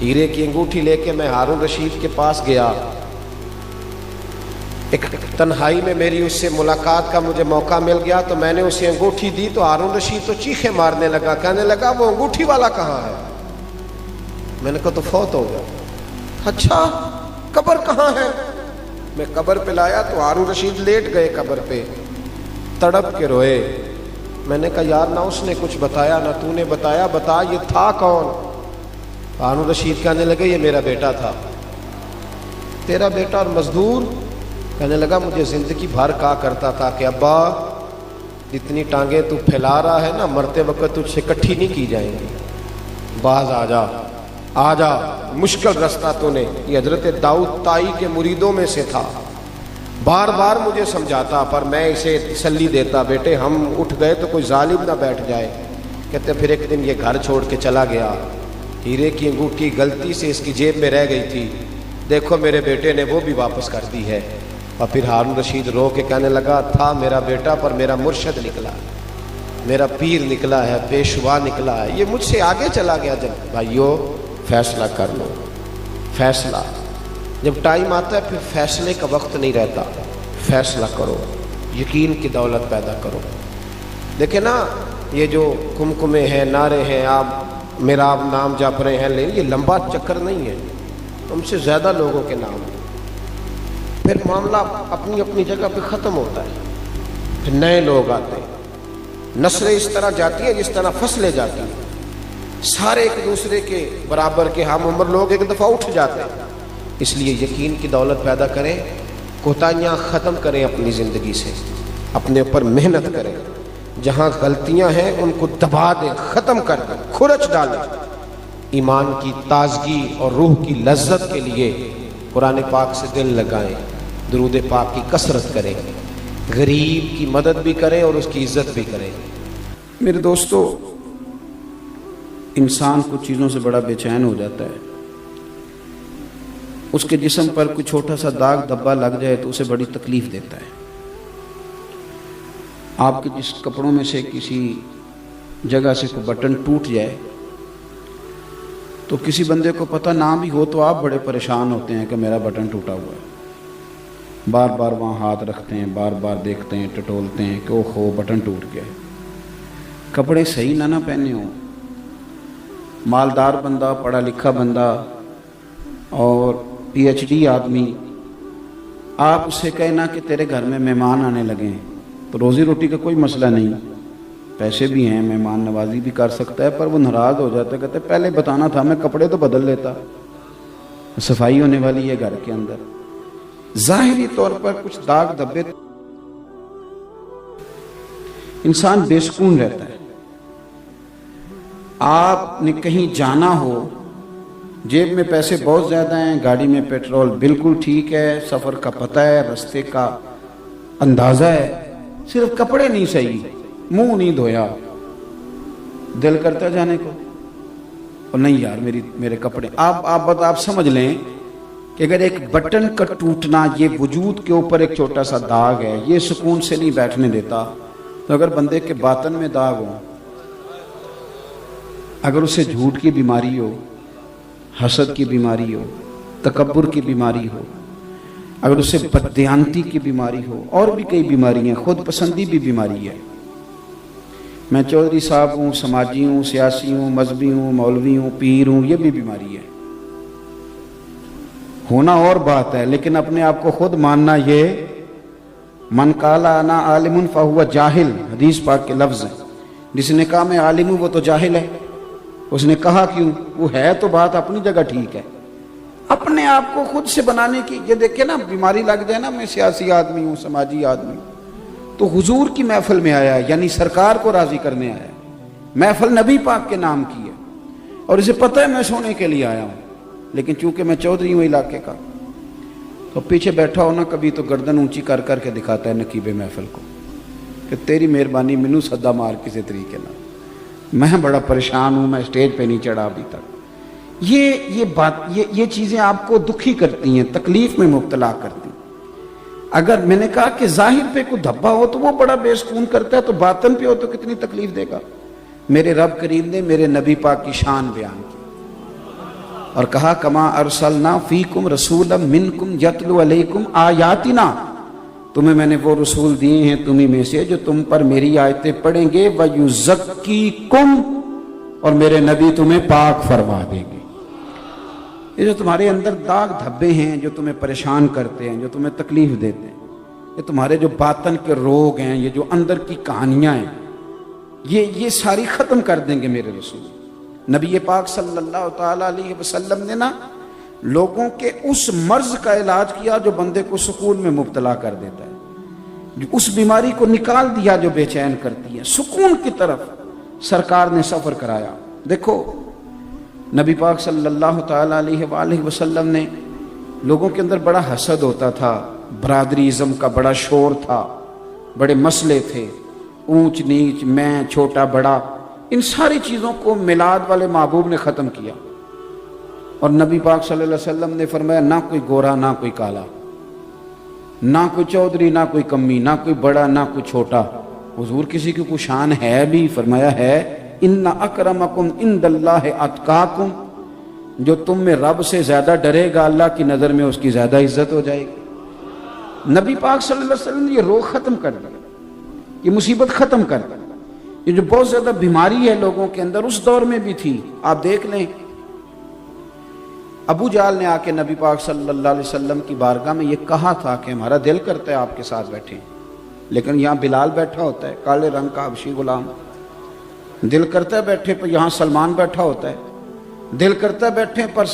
ہیرے کی انگوٹھی لے کے میں ہارون رشید کے پاس گیا. ایک تنہائی میں میری اس سے ملاقات کا مجھے موقع مل گیا تو میں نے اسے انگوٹھی دی تو ہارون رشید تو چیخیں مارنے لگا, کہنے لگا وہ انگوٹھی والا کہاں ہے؟ میں نے کہا تو فوت ہو گیا. اچھا قبر کہاں ہے؟ میں قبر پہ لایا تو ہارون رشید لیٹ گئے قبر پہ, تڑپ کے روئے. میں نے کہا یار نہ اس نے کچھ بتایا نہ تو نے بتایا, بتا یہ تھا کون؟ ہارون رشید کہنے لگے یہ میرا بیٹا تھا. تیرا بیٹا اور مزدور؟ کہنے لگا مجھے زندگی بھر کہا کرتا تھا کہ ابا جتنی ٹانگیں تو پھیلا رہا ہے نا مرتے وقت تجھ سے اکٹھی نہیں کی جائیں گی, باز آ جا آ جا, مشکل رستہ تو نے. یہ حضرت داؤد طائی کے مریدوں میں سے تھا. بار بار مجھے سمجھاتا پر میں اسے تسلی دیتا, بیٹے ہم اٹھ گئے تو کوئی ظالم نہ بیٹھ جائے. کہتے پھر ایک دن یہ گھر چھوڑ کے چلا گیا. ہیرے کی انگوٹھی غلطی سے اس کی جیب میں رہ گئی تھی, دیکھو میرے بیٹے نے وہ بھی واپس کر دی ہے. اور پھر ہارون رشید رو کے کہنے لگا تھا میرا بیٹا پر میرا مرشد نکلا, میرا پیر نکلا ہے, پیشوا نکلا ہے, یہ مجھ سے آگے چلا گیا. جب بھائیو فیصلہ کر لو, فیصلہ جب ٹائم آتا ہے پھر فیصلے کا وقت نہیں رہتا. فیصلہ کرو, یقین کی دولت پیدا کرو. دیکھیں نا یہ جو کمکمے ہیں, نعرے ہیں, آپ میرا آپ نام جپ رہے ہیں, لیکن یہ لمبا چکر نہیں ہے, ہم سے زیادہ لوگوں کے نام ہیں. پھر معاملہ اپنی اپنی جگہ پہ ختم ہوتا ہے, پھر نئے لوگ آتے ہیں, نسلیں اس طرح جاتی ہیں جس طرح فصلیں جاتی ہیں. سارے ایک دوسرے کے برابر کے ہم عمر لوگ ایک دفعہ اٹھ جاتے ہیں. اس لیے یقین کی دولت پیدا کریں, کوتاہیاں ختم کریں اپنی زندگی سے, اپنے اوپر محنت کریں, جہاں غلطیاں ہیں ان کو دبا دیں, ختم کر دیں, کھرچ ڈالیں. ایمان کی تازگی اور روح کی لذت کے لیے قرآن پاک سے دل لگائیں, درود پاک کی کثرت کریں, غریب کی مدد بھی کریں اور اس کی عزت بھی کریں. میرے دوستو, انسان کچھ چیزوں سے بڑا بے چین ہو جاتا ہے. اس کے جسم پر کوئی چھوٹا سا داغ دھبا لگ جائے تو اسے بڑی تکلیف دیتا ہے. آپ کے جس کپڑوں میں سے کسی جگہ سے کوئی بٹن ٹوٹ جائے تو کسی بندے کو پتہ نہ بھی ہو تو آپ بڑے پریشان ہوتے ہیں کہ میرا بٹن ٹوٹا ہوا ہے. بار بار وہاں ہاتھ رکھتے ہیں, بار بار دیکھتے ہیں, ٹٹولتے ہیں کہ اوہ ہو بٹن ٹوٹ گیا. کپڑے صحیح نہ پہنے ہوں, مالدار بندہ, پڑھا لکھا بندہ اور پی ایچ ڈی آدمی, آپ اس سے کہنا کہ تیرے گھر میں مہمان آنے لگے ہیں تو روزی روٹی کا کوئی مسئلہ نہیں, پیسے بھی ہیں, مہمان نوازی بھی کر سکتا ہے, پر وہ ناراض ہو جاتا ہے, کہتے پہلے بتانا تھا, میں کپڑے تو بدل لیتا, صفائی ہونے والی ہے گھر کے اندر. ظاہری طور پر کچھ داغ دھبے, انسان بے سکون رہتا ہے. آپ نے کہیں جانا ہو, جیب میں پیسے بہت زیادہ ہیں, گاڑی میں پیٹرول بالکل ٹھیک ہے, سفر کا پتہ ہے, راستے کا اندازہ ہے, صرف کپڑے نہیں صحیح, منہ نہیں دھویا, دل کرتا جانے کو, اور نہیں یار میرے کپڑے. آپ سمجھ لیں کہ اگر ایک بٹن کا ٹوٹنا یہ وجود کے اوپر ایک چھوٹا سا داغ ہے, یہ سکون سے نہیں بیٹھنے دیتا, تو اگر بندے کے باطن میں داغ ہو, اگر اسے جھوٹ کی بیماری ہو, حسد کی بیماری ہو, تکبر کی بیماری ہو, اگر اسے بددیانتی کی بیماری ہو, اور بھی کئی بیماری ہیں, خود پسندی بھی بیماری ہے. میں چودھری صاحب ہوں, سماجی ہوں, سیاسی ہوں, مذہبی ہوں, مولوی ہوں, پیر ہوں, یہ بھی بیماری ہے. ہونا اور بات ہے, لیکن اپنے آپ کو خود ماننا, یہ من قال انا عالم فہو جاہل, حدیث پاک کے لفظ ہیں. جس نے کہا میں عالم ہوں وہ تو جاہل ہے. اس نے کہا کیوں؟ وہ ہے تو بات اپنی جگہ ٹھیک ہے. اپنے آپ کو خود سے بنانے کی, یہ دیکھیں نا بیماری لگ جائے نا, میں سیاسی آدمی ہوں, سماجی آدمی ہوں, تو حضور کی محفل میں آیا, یعنی سرکار کو راضی کرنے آیا. محفل نبی پاک کے نام کی ہے اور اسے پتہ ہے میں سونے کے لیے آیا ہوں, لیکن چونکہ میں چودھری ہوں علاقے کا, تو پیچھے بیٹھا ہو نا کبھی تو گردن اونچی کر کر کے دکھاتا ہے نقیب محفل کو کہ تیری مہربانی مینوں سدا مار کسی طریقے نہ, میں بڑا پریشان ہوں, میں اسٹیج پہ نہیں چڑھا ابھی تک. یہ چیزیں آپ کو دکھی کرتی ہیں, تکلیف میں مبتلا کرتی ہیں. اگر میں نے کہا کہ ظاہر پہ کوئی دھبا ہو تو وہ بڑا بے سکون کرتا ہے, تو باطن پہ ہو تو کتنی تکلیف دے گا. میرے رب کریم نے میرے نبی پاک کی شان بیان کی, اور کہا کما ارسلنا فیکم رسولا منکم یتلو علیکم آیاتنا، تمہیں میں نے وہ رسول دیے ہیں تمہیں میں سے جو تم پر میری آیتیں پڑھیں گے، وَيُزَكِّيكُمْ، اور میرے نبی تمہیں پاک فرما دیں گے۔ یہ جو تمہارے اندر داغ دھبے ہیں، جو تمہیں پریشان کرتے ہیں، جو تمہیں تکلیف دیتے ہیں، یہ تمہارے جو باطن کے روگ ہیں، یہ جو اندر کی کہانیاں ہیں، یہ ساری ختم کر دیں گے میرے رسول۔ نبی پاک صلی اللہ تعالیٰ علیہ وسلم نے نا لوگوں کے اس مرض کا علاج کیا جو بندے کو سکون میں مبتلا کر دیتا ہے، جو اس بیماری کو نکال دیا جو بے چین کرتی ہے، سکون کی طرف سرکار نے سفر کرایا۔ دیکھو نبی پاک صلی اللہ تعالیٰ علیہ وآلہ وسلم نے لوگوں کے اندر بڑا حسد ہوتا تھا، برادری ازم کا بڑا شور تھا، بڑے مسئلے تھے، اونچ نیچ، میں چھوٹا بڑا، ان ساری چیزوں کو میلاد والے محبوب نے ختم کیا۔ اور نبی پاک صلی اللہ علیہ وسلم نے فرمایا نہ کوئی گورا نہ کوئی کالا، نہ کوئی چودھری نہ کوئی کمی، نہ کوئی بڑا نہ کوئی چھوٹا۔ حضور کسی کی کوئی شان ہے بھی؟ فرمایا ہے ان اکرمکم عند اللہ اتقاکم، جو تم میں رب سے زیادہ ڈرے گا اللہ کی نظر میں اس کی زیادہ عزت ہو جائے گی۔ نبی پاک صلی اللہ علیہ وسلم نے یہ روگ ختم کر دیا، یہ مصیبت ختم کر دی۔ یہ جو بہت زیادہ بیماری ہے لوگوں کے اندر اس دور میں بھی تھی۔ آپ دیکھ لیں ابو جہل نے آ کے نبی پاک صلی اللہ علیہ وسلم کی بارگاہ میں یہ کہا تھا کہ ہمارا دل کرتا ہے آپ کے ساتھ بیٹھیں، لیکن یہاں بلال بیٹھا ہوتا ہے کالے رنگ کا حبشی غلام، دل کرتا ہے بیٹھے پر یہاں سلمان بیٹھا ہوتا ہے، دل کرتا ہے بیٹھے پر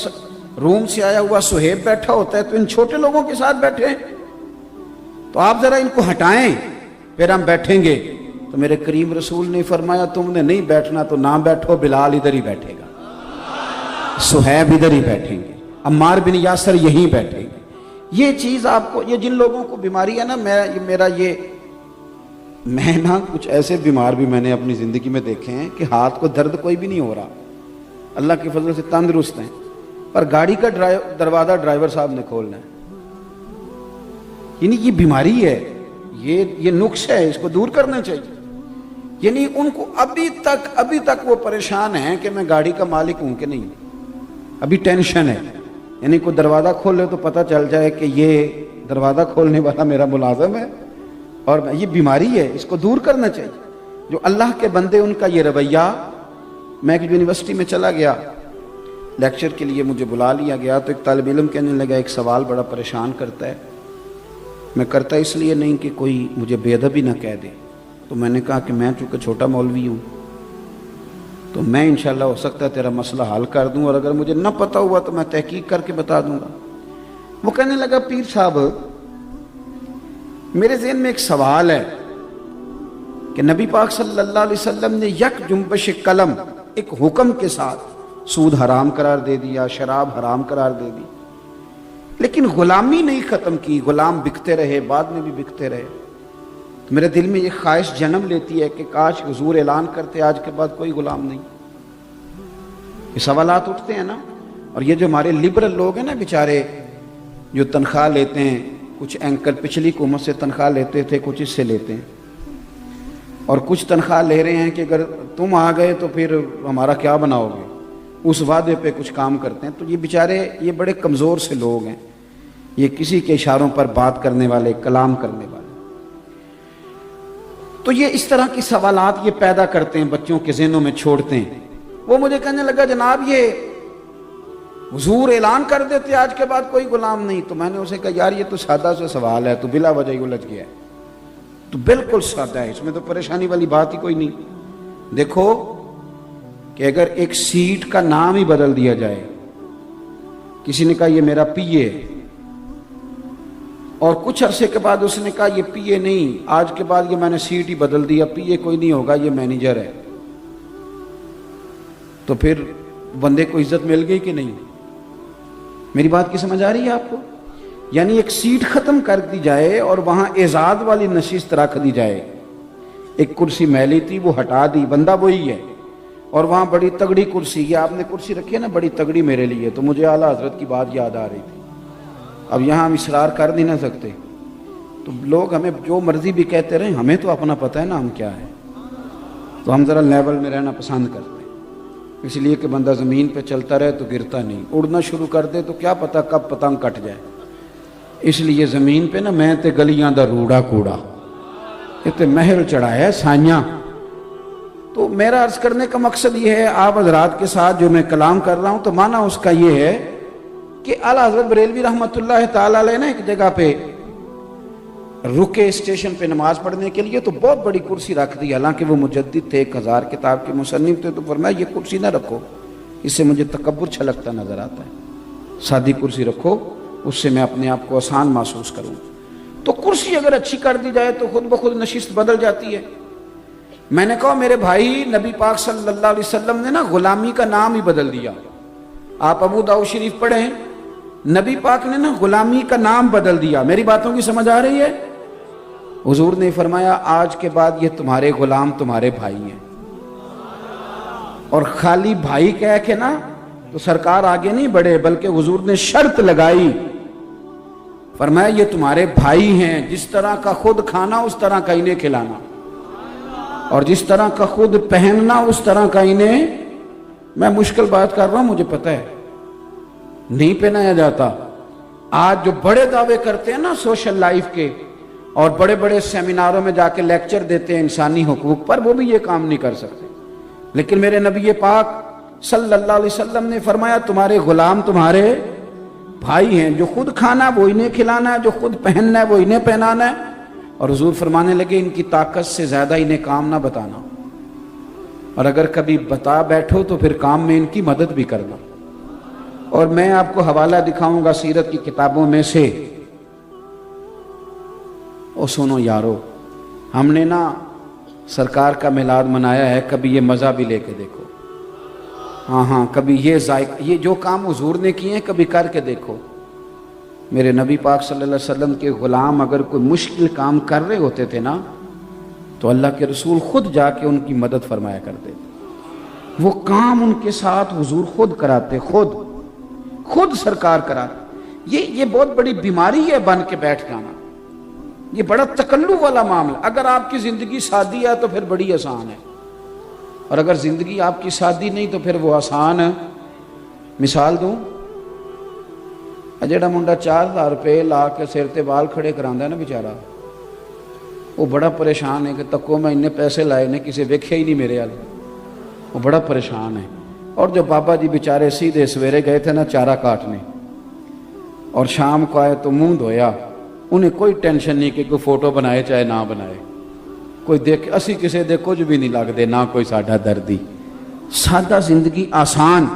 روم سے آیا ہوا سہیب بیٹھا ہوتا ہے، تو ان چھوٹے لوگوں کے ساتھ بیٹھے تو آپ ذرا ان کو ہٹائیں پھر ہم بیٹھیں گے۔ تو میرے کریم رسول نے فرمایا تم نے نہیں بیٹھنا تو نہ بیٹھو، بلال ادھر ہی بیٹھے گا، سہیب ادھر ہی بیٹھیں گے، عمار بن یاسر یہیں بیٹھیں گے۔ یہ چیز آپ کو، یہ جن لوگوں کو بیماری ہے نا، میں نا کچھ ایسے بیمار بھی میں نے اپنی زندگی میں دیکھے ہیں کہ ہاتھ کو درد کوئی بھی نہیں ہو رہا، اللہ کے فضل سے تندرست ہیں، پر گاڑی کا دروازہ ڈرائیور صاحب نے کھولنا ہے۔ یعنی یہ بیماری ہے، یہ نقص ہے، اس کو دور کرنا چاہیے۔ یعنی ان کو ابھی تک وہ پریشان ہیں کہ میں گاڑی کا مالک ہوں کہ نہیں، ابھی ٹینشن ہے۔ یعنی کوئی دروازہ کھولے تو پتہ چل جائے کہ یہ دروازہ کھولنے والا میرا ملازم ہے، اور یہ بیماری ہے، اس کو دور کرنا چاہیے۔ جو اللہ کے بندے ان کا یہ رویہ۔ میں ایک یونیورسٹی میں چلا گیا لیکچر کے لیے، مجھے بلا لیا گیا، تو ایک طالب علم کہنے لگا ایک سوال بڑا پریشان کرتا ہے، میں کرتا اس لیے نہیں کہ کوئی مجھے بے ادبی نہ کہہ دے۔ تو میں نے کہا کہ میں چونکہ چھوٹا مولوی ہوں تو میں انشاءاللہ ہو سکتا ہے تیرا مسئلہ حل کر دوں، اور اگر مجھے نہ پتہ ہوا تو میں تحقیق کر کے بتا دوں گا۔ وہ کہنے لگا پیر صاحب میرے ذہن میں ایک سوال ہے کہ نبی پاک صلی اللہ علیہ وسلم نے یک جنبش قلم ایک حکم کے ساتھ سود حرام قرار دے دیا، شراب حرام قرار دے دی، لیکن غلامی نہیں ختم کی، غلام بکتے رہے، بعد میں بھی بکتے رہے۔ میرے دل میں یہ خواہش جنم لیتی ہے کہ کاش حضور اعلان کرتے آج کے بعد کوئی غلام نہیں۔ یہ سوالات اٹھتے ہیں نا۔ اور یہ جو ہمارے لبرل لوگ ہیں نا بیچارے، جو تنخواہ لیتے ہیں، کچھ اینکر پچھلی حکومت سے تنخواہ لیتے تھے، کچھ اس سے لیتے ہیں، اور کچھ تنخواہ لے رہے ہیں کہ اگر تم آ گئے تو پھر ہمارا کیا بناؤ گے، اس وعدے پہ کچھ کام کرتے ہیں۔ تو یہ بیچارے یہ بڑے کمزور سے لوگ ہیں، یہ کسی کے اشاروں پر بات کرنے والے، کلام کرنے والے۔ تو یہ اس طرح کی سوالات یہ پیدا کرتے ہیں، بچوں کے ذہنوں میں چھوڑتے ہیں۔ وہ مجھے کہنے لگا جناب یہ حضور اعلان کر دیتے آج کے بعد کوئی غلام نہیں۔ تو میں نے اسے کہا یار یہ تو سادہ سا سوال ہے، تو بلا وجہ ہی الجھ گیا ہے، تو بالکل سادہ ہے، اس میں تو پریشانی والی بات ہی کوئی نہیں۔ دیکھو کہ اگر ایک سیٹ کا نام ہی بدل دیا جائے، کسی نے کہا یہ میرا پی اے، اور کچھ عرصے کے بعد اس نے کہا یہ پی اے نہیں، آج کے بعد یہ میں نے سیٹ ہی بدل دیا، پی اے کوئی نہیں ہوگا، یہ مینیجر ہے، تو پھر بندے کو عزت مل گئی کہ نہیں؟ میری بات کی سمجھ آ رہی ہے آپ کو؟ یعنی ایک سیٹ ختم کر دی جائے اور وہاں اعزاز والی نشست رکھ دی جائے، ایک کرسی میلی تھی وہ ہٹا دی، بندہ وہی ہے، اور وہاں بڑی تگڑی کرسی، یہ آپ نے کرسی رکھی ہے نا بڑی تگڑی میرے لیے، تو مجھے اعلیٰ حضرت کی بات یاد آ رہی تھی۔ اب یہاں ہم اصرار کر نہیں نہ سکتے، تو لوگ ہمیں جو مرضی بھی کہتے رہیں، ہمیں تو اپنا پتہ ہے نا ہم کیا ہے، تو ہم ذرا لیول میں رہنا پسند کرتے ہیں۔ اس لیے کہ بندہ زمین پہ چلتا رہے تو گرتا نہیں، اڑنا شروع کر دے تو کیا پتہ کب پتنگ کٹ جائے۔ اس لیے زمین پہ نا میں تے گلیاں دا روڑا کوڑا، یہ تے محل چڑھایا ہے سائیاں۔ تو میرا عرض کرنے کا مقصد یہ ہے، آپ حضرات کے ساتھ جو میں کلام کر رہا ہوں تو معنی اس کا یہ ہے کہ اعلیٰ حضرت بریلوی رحمۃ اللہ تعالیٰ علیہ نے ایک جگہ پہ رکے اسٹیشن پہ نماز پڑھنے کے لیے، تو بہت بڑی کرسی رکھ دی، حالانکہ وہ مجدد تھے، 1000 کتاب کے مصنف تھے، تو فرمایا یہ کرسی نہ رکھو، اس سے مجھے تکبر چھلکتا نظر آتا ہے، سادی کرسی رکھو، اس سے میں اپنے آپ کو آسان محسوس کروں۔ تو کرسی اگر اچھی کر دی جائے تو خود بخود نشست بدل جاتی ہے۔ میں نے کہا میرے بھائی، نبی پاک صلی اللہ علیہ وسلم نے نا غلامی کا نام ہی بدل دیا۔ آپ ابو داؤد شریف پڑھیں، نبی پاک نے نا غلامی کا نام بدل دیا۔ میری باتوں کی سمجھ آ رہی ہے؟ حضور نے فرمایا آج کے بعد یہ تمہارے غلام تمہارے بھائی ہیں، اور خالی بھائی کہہ کے نا تو سرکار آگے نہیں بڑھے، بلکہ حضور نے شرط لگائی، فرمایا یہ تمہارے بھائی ہیں، جس طرح کا خود کھانا اس طرح کا انہیں کھلانا، اور جس طرح کا خود پہننا اس طرح کا انہیں۔ میں مشکل بات کر رہا ہوں، مجھے پتہ ہے نہیں پہنایا جاتا۔ آج جو بڑے دعوے کرتے ہیں نا سوشل لائف کے، اور بڑے بڑے سیمیناروں میں جا کے لیکچر دیتے ہیں انسانی حقوق پر، وہ بھی یہ کام نہیں کر سکتے۔ لیکن میرے نبی پاک صلی اللہ علیہ وسلم نے فرمایا تمہارے غلام تمہارے بھائی ہیں، جو خود کھانا وہ انہیں کھلانا ہے، جو خود پہننا ہے وہ انہیں پہنانا ہے۔ اور حضور فرمانے لگے ان کی طاقت سے زیادہ انہیں کام نہ بتانا، اور اگر کبھی بتا بیٹھو تو پھر کام میں ان کی مدد بھی کرنا۔ اور میں آپ کو حوالہ دکھاؤں گا سیرت کی کتابوں میں سے۔ او سنو یارو، ہم نے نا سرکار کا میلاد منایا ہے، کبھی یہ مزہ بھی لے کے دیکھو۔ ہاں کبھی یہ ذائقہ، یہ جو کام حضور نے کیے ہیں کبھی کر کے دیکھو۔ میرے نبی پاک صلی اللہ علیہ وسلم کے غلام اگر کوئی مشکل کام کر رہے ہوتے تھے نا تو اللہ کے رسول خود جا کے ان کی مدد فرمایا کرتے تھے۔ وہ کام ان کے ساتھ حضور خود کراتے، خود سرکار کراتے۔ یہ بہت بڑی بیماری ہے بن کے بیٹھ جانا، یہ بڑا تکلف والا معاملہ۔ اگر آپ کی زندگی سادی ہے تو پھر بڑی آسان ہے، اور اگر زندگی آپ کی سادی نہیں تو پھر وہ آسان ہے۔ مثال دوں، جڑا منڈا 4000 روپے لا کے سر تے بال کھڑے کراندا ہے نا بیچارہ، وہ بڑا پریشان ہے کہ تکو میں انہیں پیسے لائے نے کسی ویکھیا ہی نہیں میرے حال، وہ بڑا پریشان ہے۔ اور جو بابا جی بیچارے سیدھے سویرے گئے تھے نا چارہ کاٹنے، اور شام کو آئے تو منہ دھویا، انہیں کوئی ٹینشن نہیں کہ کوئی فوٹو بنائے چاہے نہ بنائے، کوئی دیکھ اسی کسی دے کچھ بھی نہیں لگتے، نہ کوئی ساڈا دردی، سادہ زندگی آسان۔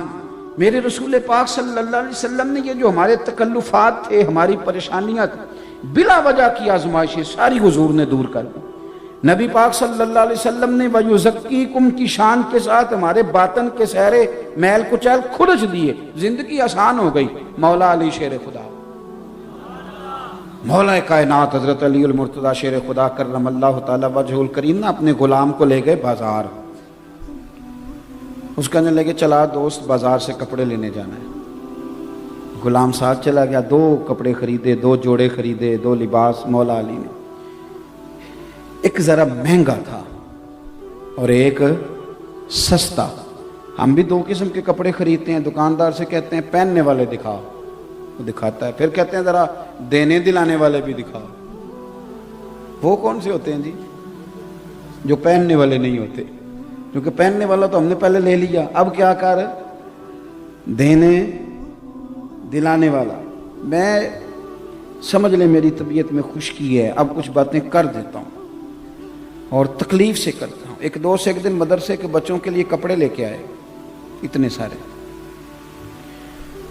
میرے رسول پاک صلی اللہ علیہ وسلم نے یہ جو ہمارے تکلفات تھے، ہماری پریشانیاں بلا وجہ کی آزمائشیں ساری حضور نے دور کر دی۔ نبی پاک صلی اللہ علیہ وسلم نے وَيُزَكِّيكُمْ کی شان کے ساتھ ہمارے باطن کے سہرے میل کچیل کھرچ دیے، زندگی آسان ہو گئی۔ مولا علی شیر خدا، مولا کائنات حضرت علی المرتضیٰ شیر خدا کرم اللہ تعالی وجہ الکریم نا اپنے غلام کو لے گئے بازار۔ اس کہنے لگے چلا دوست بازار سے کپڑے لینے جانا ہے۔ غلام ساتھ چلا گیا، 2 کپڑے خریدے، 2 جوڑے خریدے، 2 لباس مولا علی نے۔ ایک ذرا مہنگا تھا اور ایک سستا۔ ہم بھی 2 قسم کے کپڑے خریدتے ہیں، دکاندار سے کہتے ہیں پہننے والے دکھاؤ، وہ دکھاتا ہے، پھر کہتے ہیں ذرا دینے دلانے والے بھی دکھاؤ۔ وہ کون سے ہوتے ہیں جی؟ جو پہننے والے نہیں ہوتے، کیونکہ پہننے والا تو ہم نے پہلے لے لیا، اب کیا کر دینے دلانے والا۔ میں سمجھ لیں میری طبیعت میں خشکی ہے، اب کچھ باتیں کر دیتا ہوں اور تکلیف سے کرتا ہوں۔ ایک دوست ایک دن مدرسے کے بچوں کے لیے کپڑے لے کے آئے، اتنے سارے،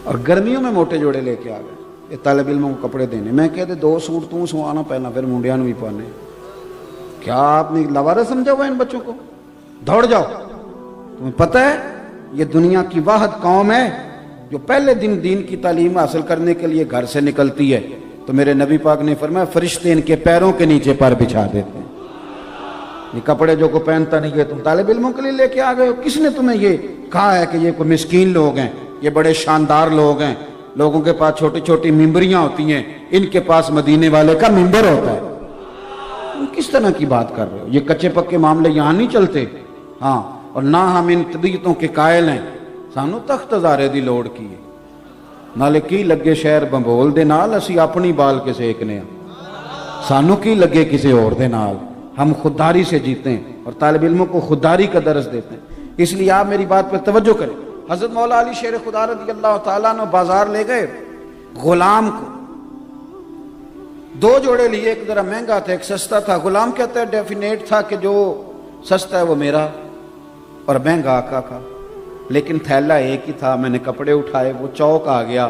اور گرمیوں میں موٹے جوڑے لے کے آ گئے، یہ طالب علموں کو کپڑے دینے۔ میں کہتے 2 سوٹ تو سوانا پہنا، پھر منڈیاں بھی پانے۔ کیا آپ نے لوارا سمجھا ہوا ان بچوں کو؟ دوڑ جاؤ، تمہیں پتہ ہے یہ دنیا کی واحد قوم ہے جو پہلے دن دین کی تعلیم حاصل کرنے کے لیے گھر سے نکلتی ہے، تو میرے نبی پاک نے فرمایا فرشتے ان کے پیروں کے نیچے پر بچھا دیتے ہیں۔ یہ کپڑے جو کو پہنتا نہیں ہے تم طالب علموں کے لیے لے کے آ گئے ہو؟ کس نے تمہیں یہ کہا ہے کہ یہ کوئی مسکین لوگ ہیں، یہ بڑے شاندار لوگ ہیں؟ لوگوں کے پاس چھوٹی چھوٹی ممبریاں ہوتی ہیں، ان کے پاس مدینے والے کا ممبر ہوتا ہے۔ تم کس طرح کی بات کر رہے ہو؟ یہ کچے پکے معاملے یہاں نہیں چلتے۔ ہاں، اور نہ ہم ان طبیعتوں کے قائل ہیں. سانو تخت ہزارے دی لوڑ کی ہے. نالے کی لگے شہر بمبول دے نال اسی اپنی بال کے سیکنے ہیں. سانو کی لگے کسی اور دے نال. ہم خودداری سے جیتے ہیں اور طالب علموں کو خودداری کا درس دیتے ہیں. اس لیے آپ میری بات پر توجہ کریں. حضرت مولا علی شیر خدا رضی اللہ تعالیٰ عنہ بازار لے گئے غلام کو. 2 جوڑے لیے, ایک ذرا مہنگا تھا ایک سستا تھا. غلام کہتا ہے ڈیفینیٹ تھا کہ جو سستا ہے وہ میرا اور مہنگا آقا کا, لیکن تھیلا ایک ہی تھا. میں نے کپڑے اٹھائے, وہ چوک آ گیا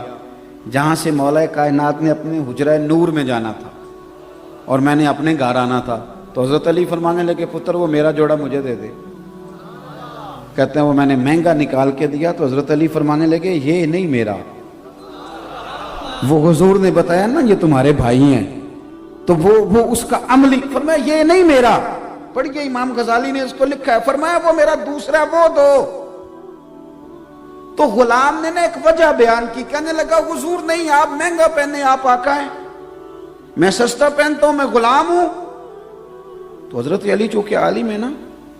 جہاں سے مولا کائنات نے اپنے حجرہ نور میں جانا تھا اور میں نے اپنے گھر آنا تھا. تو حضرت علی فرمانے لگے پتر وہ میرا جوڑا مجھے دے دے. کہتے ہیں وہ میں نے مہنگا نکال کے دیا. تو حضرت علی فرمانے لگے یہ نہیں میرا. وہ حضور نے بتایا نا یہ تمہارے بھائی ہیں, تو وہ اس کا عملی فرمایا یہ نہیں میرا. پڑھیے امام غزالی نے اس کو لکھا ہے, فرمایا وہ میرا دوسرا وہ دو. تو غلام نے ایک وجہ بیان کی, کہنے لگا حضور نہیں آپ مہنگا پہنے, آپ آقا ہیں, میں سستا پہنتا ہوں, میں غلام ہوں. تو حضرت علی چونکہ عالم ہے نا,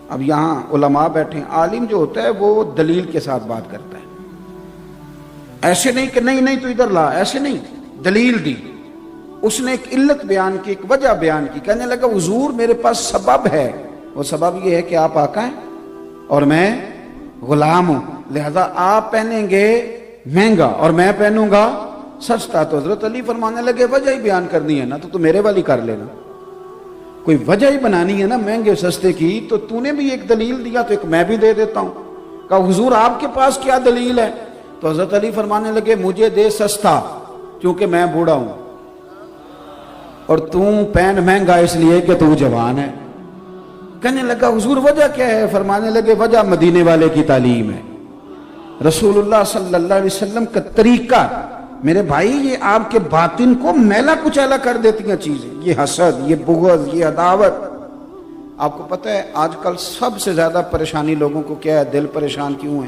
اب یہاں علماء بیٹھے ہیں, عالم جو ہوتا ہے وہ دلیل کے ساتھ بات کرتا ہے. ایسے نہیں کہ نہیں تو ادھر لا, ایسے نہیں, دلیل دی. اس نے ایک علت بیان کی, ایک وجہ بیان کی. کہنے لگا حضور میرے پاس سبب ہے, وہ سبب یہ ہے کہ آپ آقا ہیں اور میں غلام ہوں, لہذا آپ پہنیں گے مہنگا اور میں پہنوں گا سستا. تو حضرت علی فرمانے لگے وجہ ہی بیان کرنی ہے نا تو میرے والی کر لینا. کوئی وجہ ہی بنانی ہے نا مہنگے سستے کی, تو تو نے بھی ایک دلیل دیا تو ایک میں بھی دے دیتا ہوں. کہا حضور آپ کے پاس کیا دلیل ہے؟ تو حضرت علی فرمانے لگے مجھے دے سستا کیونکہ میں بوڑھا ہوں, اور تم پہن مہنگا اس لیے کہ تو جوان ہے. کہنے لگا حضور وجہ کیا ہے؟ فرمانے لگے وجہ مدینے والے کی تعلیم ہے, رسول اللہ صلی اللہ علیہ وسلم کا طریقہ. میرے بھائی یہ آپ کے باطن کو میلا کچیلا کر دیتی ہیں چیزیں, یہ حسد, یہ بغض, یہ عداوت. آپ کو پتہ ہے آج کل سب سے زیادہ پریشانی لوگوں کو کیا ہے, دل پریشان کیوں ہے؟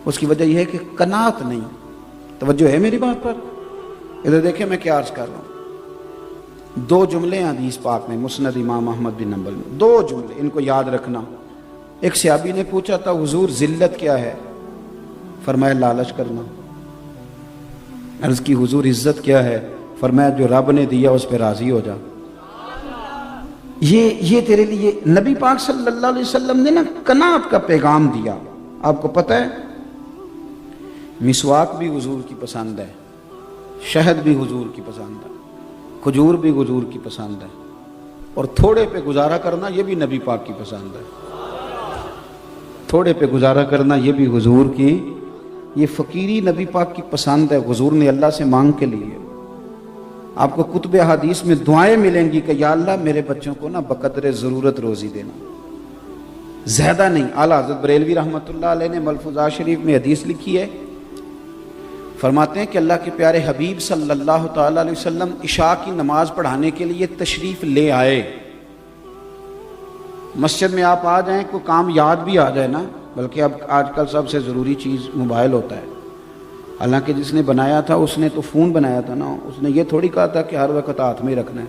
اس کی وجہ یہ ہے کہ قناعت نہیں. توجہ ہے میری بات پر؟ ادھر دیکھیں میں کیا عرض کر رہا ہوں. 2 جملے ہیں حدیث پاک میں, مسند امام احمد بن حنبل میں 2 جملے, ان کو یاد رکھنا. ایک صحابی نے پوچھا تھا حضور ذلت کیا ہے؟ فرمایا لالچ کرنا. عرض کی حضور عزت کیا ہے؟ فرمایا جو رب نے دیا اس پہ راضی ہو جا. یہ تیرے لیے نبی پاک صلی اللہ علیہ وسلم نے نا قناعت کا پیغام دیا. آپ کو پتہ ہے مسواک بھی حضور کی پسند ہے, شہد بھی حضور کی پسند ہے, کھجور بھی حضور کی پسند ہے, اور تھوڑے پہ گزارا کرنا یہ بھی نبی پاک کی پسند ہے. تھوڑے پہ گزارا کرنا یہ بھی حضور کی, یہ فقیری نبی پاک کی پسند ہے. حضور نے اللہ سے مانگ کے لیے. آپ کو کتب احادیث میں دعائیں ملیں گی کہ یا اللہ میرے بچوں کو نا بقدر ضرورت روزی دینا, زیادہ نہیں. اعلیٰ حضرت بریلوی رحمۃ اللہ علیہ نے ملفوظات شریف میں حدیث لکھی ہے, فرماتے ہیں کہ اللہ کے پیارے حبیب صلی اللہ تعالی علیہ وسلم عشاء کی نماز پڑھانے کے لیے تشریف لے آئے. مسجد میں آپ آ جائیں, کوئی کام یاد بھی آ جائے نا, بلکہ اب آج کل سب سے ضروری چیز موبائل ہوتا ہے. حالانکہ جس نے بنایا تھا اس نے تو فون بنایا تھا نا, اس نے یہ تھوڑی کہا تھا کہ ہر وقت ہاتھ میں ہی رکھنا ہے.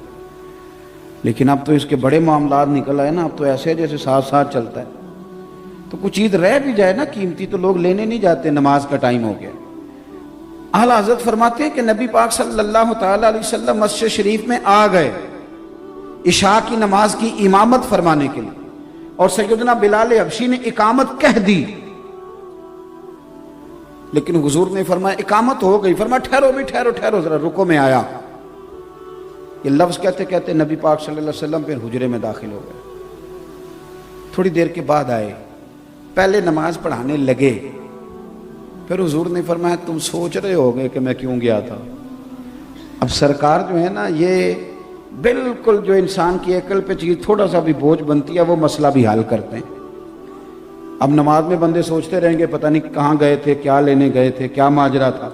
لیکن اب تو اس کے بڑے معاملات نکل آئے نا, اب تو ایسے جیسے ساتھ ساتھ چلتا ہے. تو کچھ چیز رہ بھی جائے نا قیمتی تو لوگ لینے نہیں جاتے, نماز کا ٹائم ہو گیا. اعلیٰ حضرت فرماتے ہیں کہ نبی پاک صلی اللہ تعالی علیہ وسلم مسجد شریف میں آ گئے عشاء کی نماز کی امامت فرمانے کے لیے, اور سیدنا بلال حبشی نے اقامت کہہ دی. لیکن حضور نے فرمایا اقامت ہو گئی, فرمایا ٹھہرو بھی, ٹھہرو ذرا رکو میں آیا. یہ لفظ کہتے کہتے نبی پاک صلی اللہ علیہ وسلم پھر حجرے میں داخل ہو گئے. تھوڑی دیر کے بعد آئے, پہلے نماز پڑھانے لگے. پھر حضور نے فرمایا تم سوچ رہے ہوگے کہ میں کیوں گیا تھا. اب سرکار جو ہے نا, یہ بالکل جو انسان کی عقل پہ چیز تھوڑا سا بھی بوجھ بنتی ہے وہ مسئلہ بھی حل کرتے ہیں. اب نماز میں بندے سوچتے رہیں گے پتہ نہیں کہاں گئے تھے, کیا لینے گئے تھے, کیا ماجرا تھا.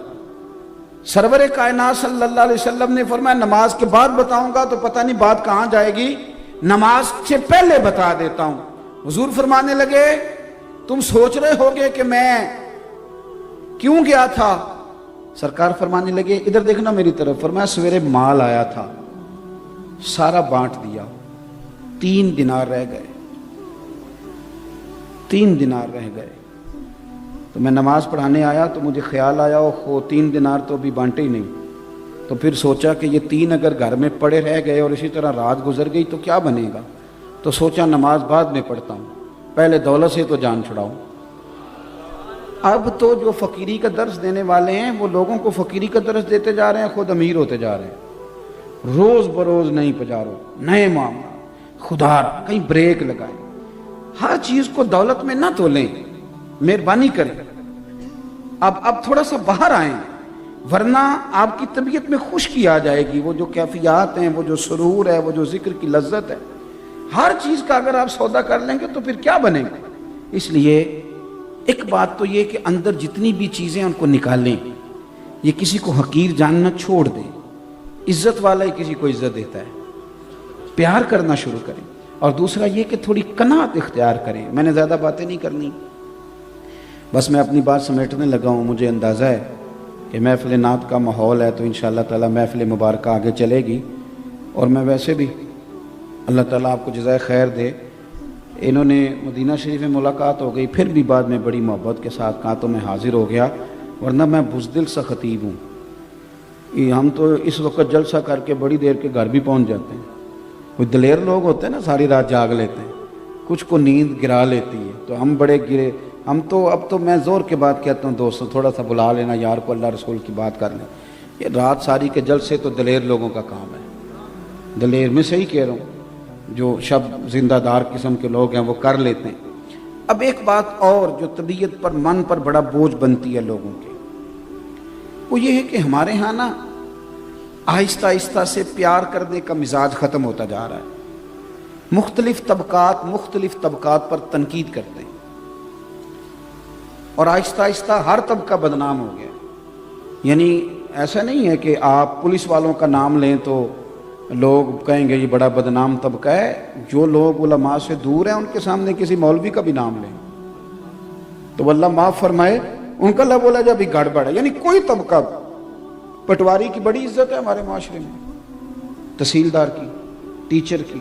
سرور کائنات صلی اللہ علیہ وسلم نے فرمایا نماز کے بعد بتاؤں گا تو پتہ نہیں بات کہاں جائے گی, نماز سے پہلے بتا دیتا ہوں. حضور فرمانے لگے تم سوچ رہے ہوگے کہ میں کیوں گیا تھا. سرکار فرمانے لگے ادھر دیکھنا میری طرف. فرمایا سویرے مال آیا تھا, سارا بانٹ دیا, 3 دینار رہ گئے. 3 دینار رہ گئے۔ تو میں نماز پڑھانے آیا تو مجھے خیال آیا وہ 3 دینار تو ابھی بانٹے ہی نہیں۔ تو پھر سوچا کہ یہ 3 اگر گھر میں پڑے رہ گئے اور اسی طرح رات گزر گئی تو کیا بنے گا، تو سوچا نماز بعد میں پڑھتا ہوں، پہلے دولت سے تو جان چھڑاؤں۔ اب تو جو فقیری کا درس دینے والے ہیں وہ لوگوں کو فقیری کا درس دیتے جا رہے ہیں، خود امیر ہوتے جا رہے ہیں۔ روز بروز نئی پجارو، نئے معاملہ، خدا را کہیں بریک لگائیں، ہر چیز کو دولت میں نہ تولیں، مہربانی کریں۔ اب تھوڑا سا باہر آئیں، ورنہ آپ کی طبیعت میں خشکی آ جائے گی۔ وہ جو کیفیات ہیں، وہ جو سرور ہے، وہ جو ذکر کی لذت ہے، ہر چیز کا اگر آپ سودا کر لیں گے تو پھر کیا بنے گا۔ اس لیے ایک بات تو یہ کہ اندر جتنی بھی چیزیں ان کو نکالیں، یہ کسی کو حقیر جاننا چھوڑ دیں، عزت والا ہی کسی کو عزت دیتا ہے، پیار کرنا شروع کریں۔ اور دوسرا یہ کہ تھوڑی قناعت اختیار کریں۔ میں نے زیادہ باتیں نہیں کرنی، بس میں اپنی بات سمیٹنے لگا ہوں۔ مجھے اندازہ ہے کہ محفل نعت کا ماحول ہے تو انشاءاللہ تعالی محفل مبارکہ آگے چلے گی، اور میں ویسے بھی اللہ تعالیٰ آپ کو جزائے خیر دے، انہوں نے مدینہ شریف میں ملاقات ہو گئی، پھر بھی بعد میں بڑی محبت کے ساتھ کہا تو میں حاضر ہو گیا، ورنہ میں بزدل سا خطیب ہوں۔ ہم تو اس وقت جلسہ کر کے بڑی دیر کے گھر بھی پہنچ جاتے ہیں۔ کوئی دلیر لوگ ہوتے ہیں نا، ساری رات جاگ لیتے ہیں، کچھ کو نیند گرا لیتی ہے، تو ہم بڑے گرے۔ ہم تو اب تو میں زور کے بعد کہتا ہوں دوستوں تھوڑا سا بلا لینا یار کو، اللہ رسول کی بات کر لیں۔ یہ رات ساری کے جلسے تو دلیر لوگوں کا کام ہے، دلیر میں صحیح کہہ رہا ہوں، جو شب زندہ دار قسم کے لوگ ہیں وہ کر لیتے ہیں۔ اب ایک بات اور جو طبیعت پر، من پر بڑا بوجھ بنتی ہے لوگوں کے، وہ یہ ہے کہ ہمارے ہاں نا آہستہ آہستہ سے پیار کرنے کا مزاج ختم ہوتا جا رہا ہے۔ مختلف طبقات پر تنقید کرتے ہیں، اور آہستہ آہستہ ہر طبقہ بدنام ہو گیا۔ یعنی ایسا نہیں ہے کہ آپ پولیس والوں کا نام لیں تو لوگ کہیں گے یہ بڑا بدنام طبقہ ہے، جو لوگ علماء سے دور ہیں ان کے سامنے کسی مولوی کا بھی نام لیں تو اللہ معاف فرمائے ان کا لب بولا جب بھی گڑبڑ ہے۔ یعنی کوئی طبقہ، پٹواری کی بڑی عزت ہے ہمارے معاشرے میں، تحصیلدار کی، ٹیچر کی،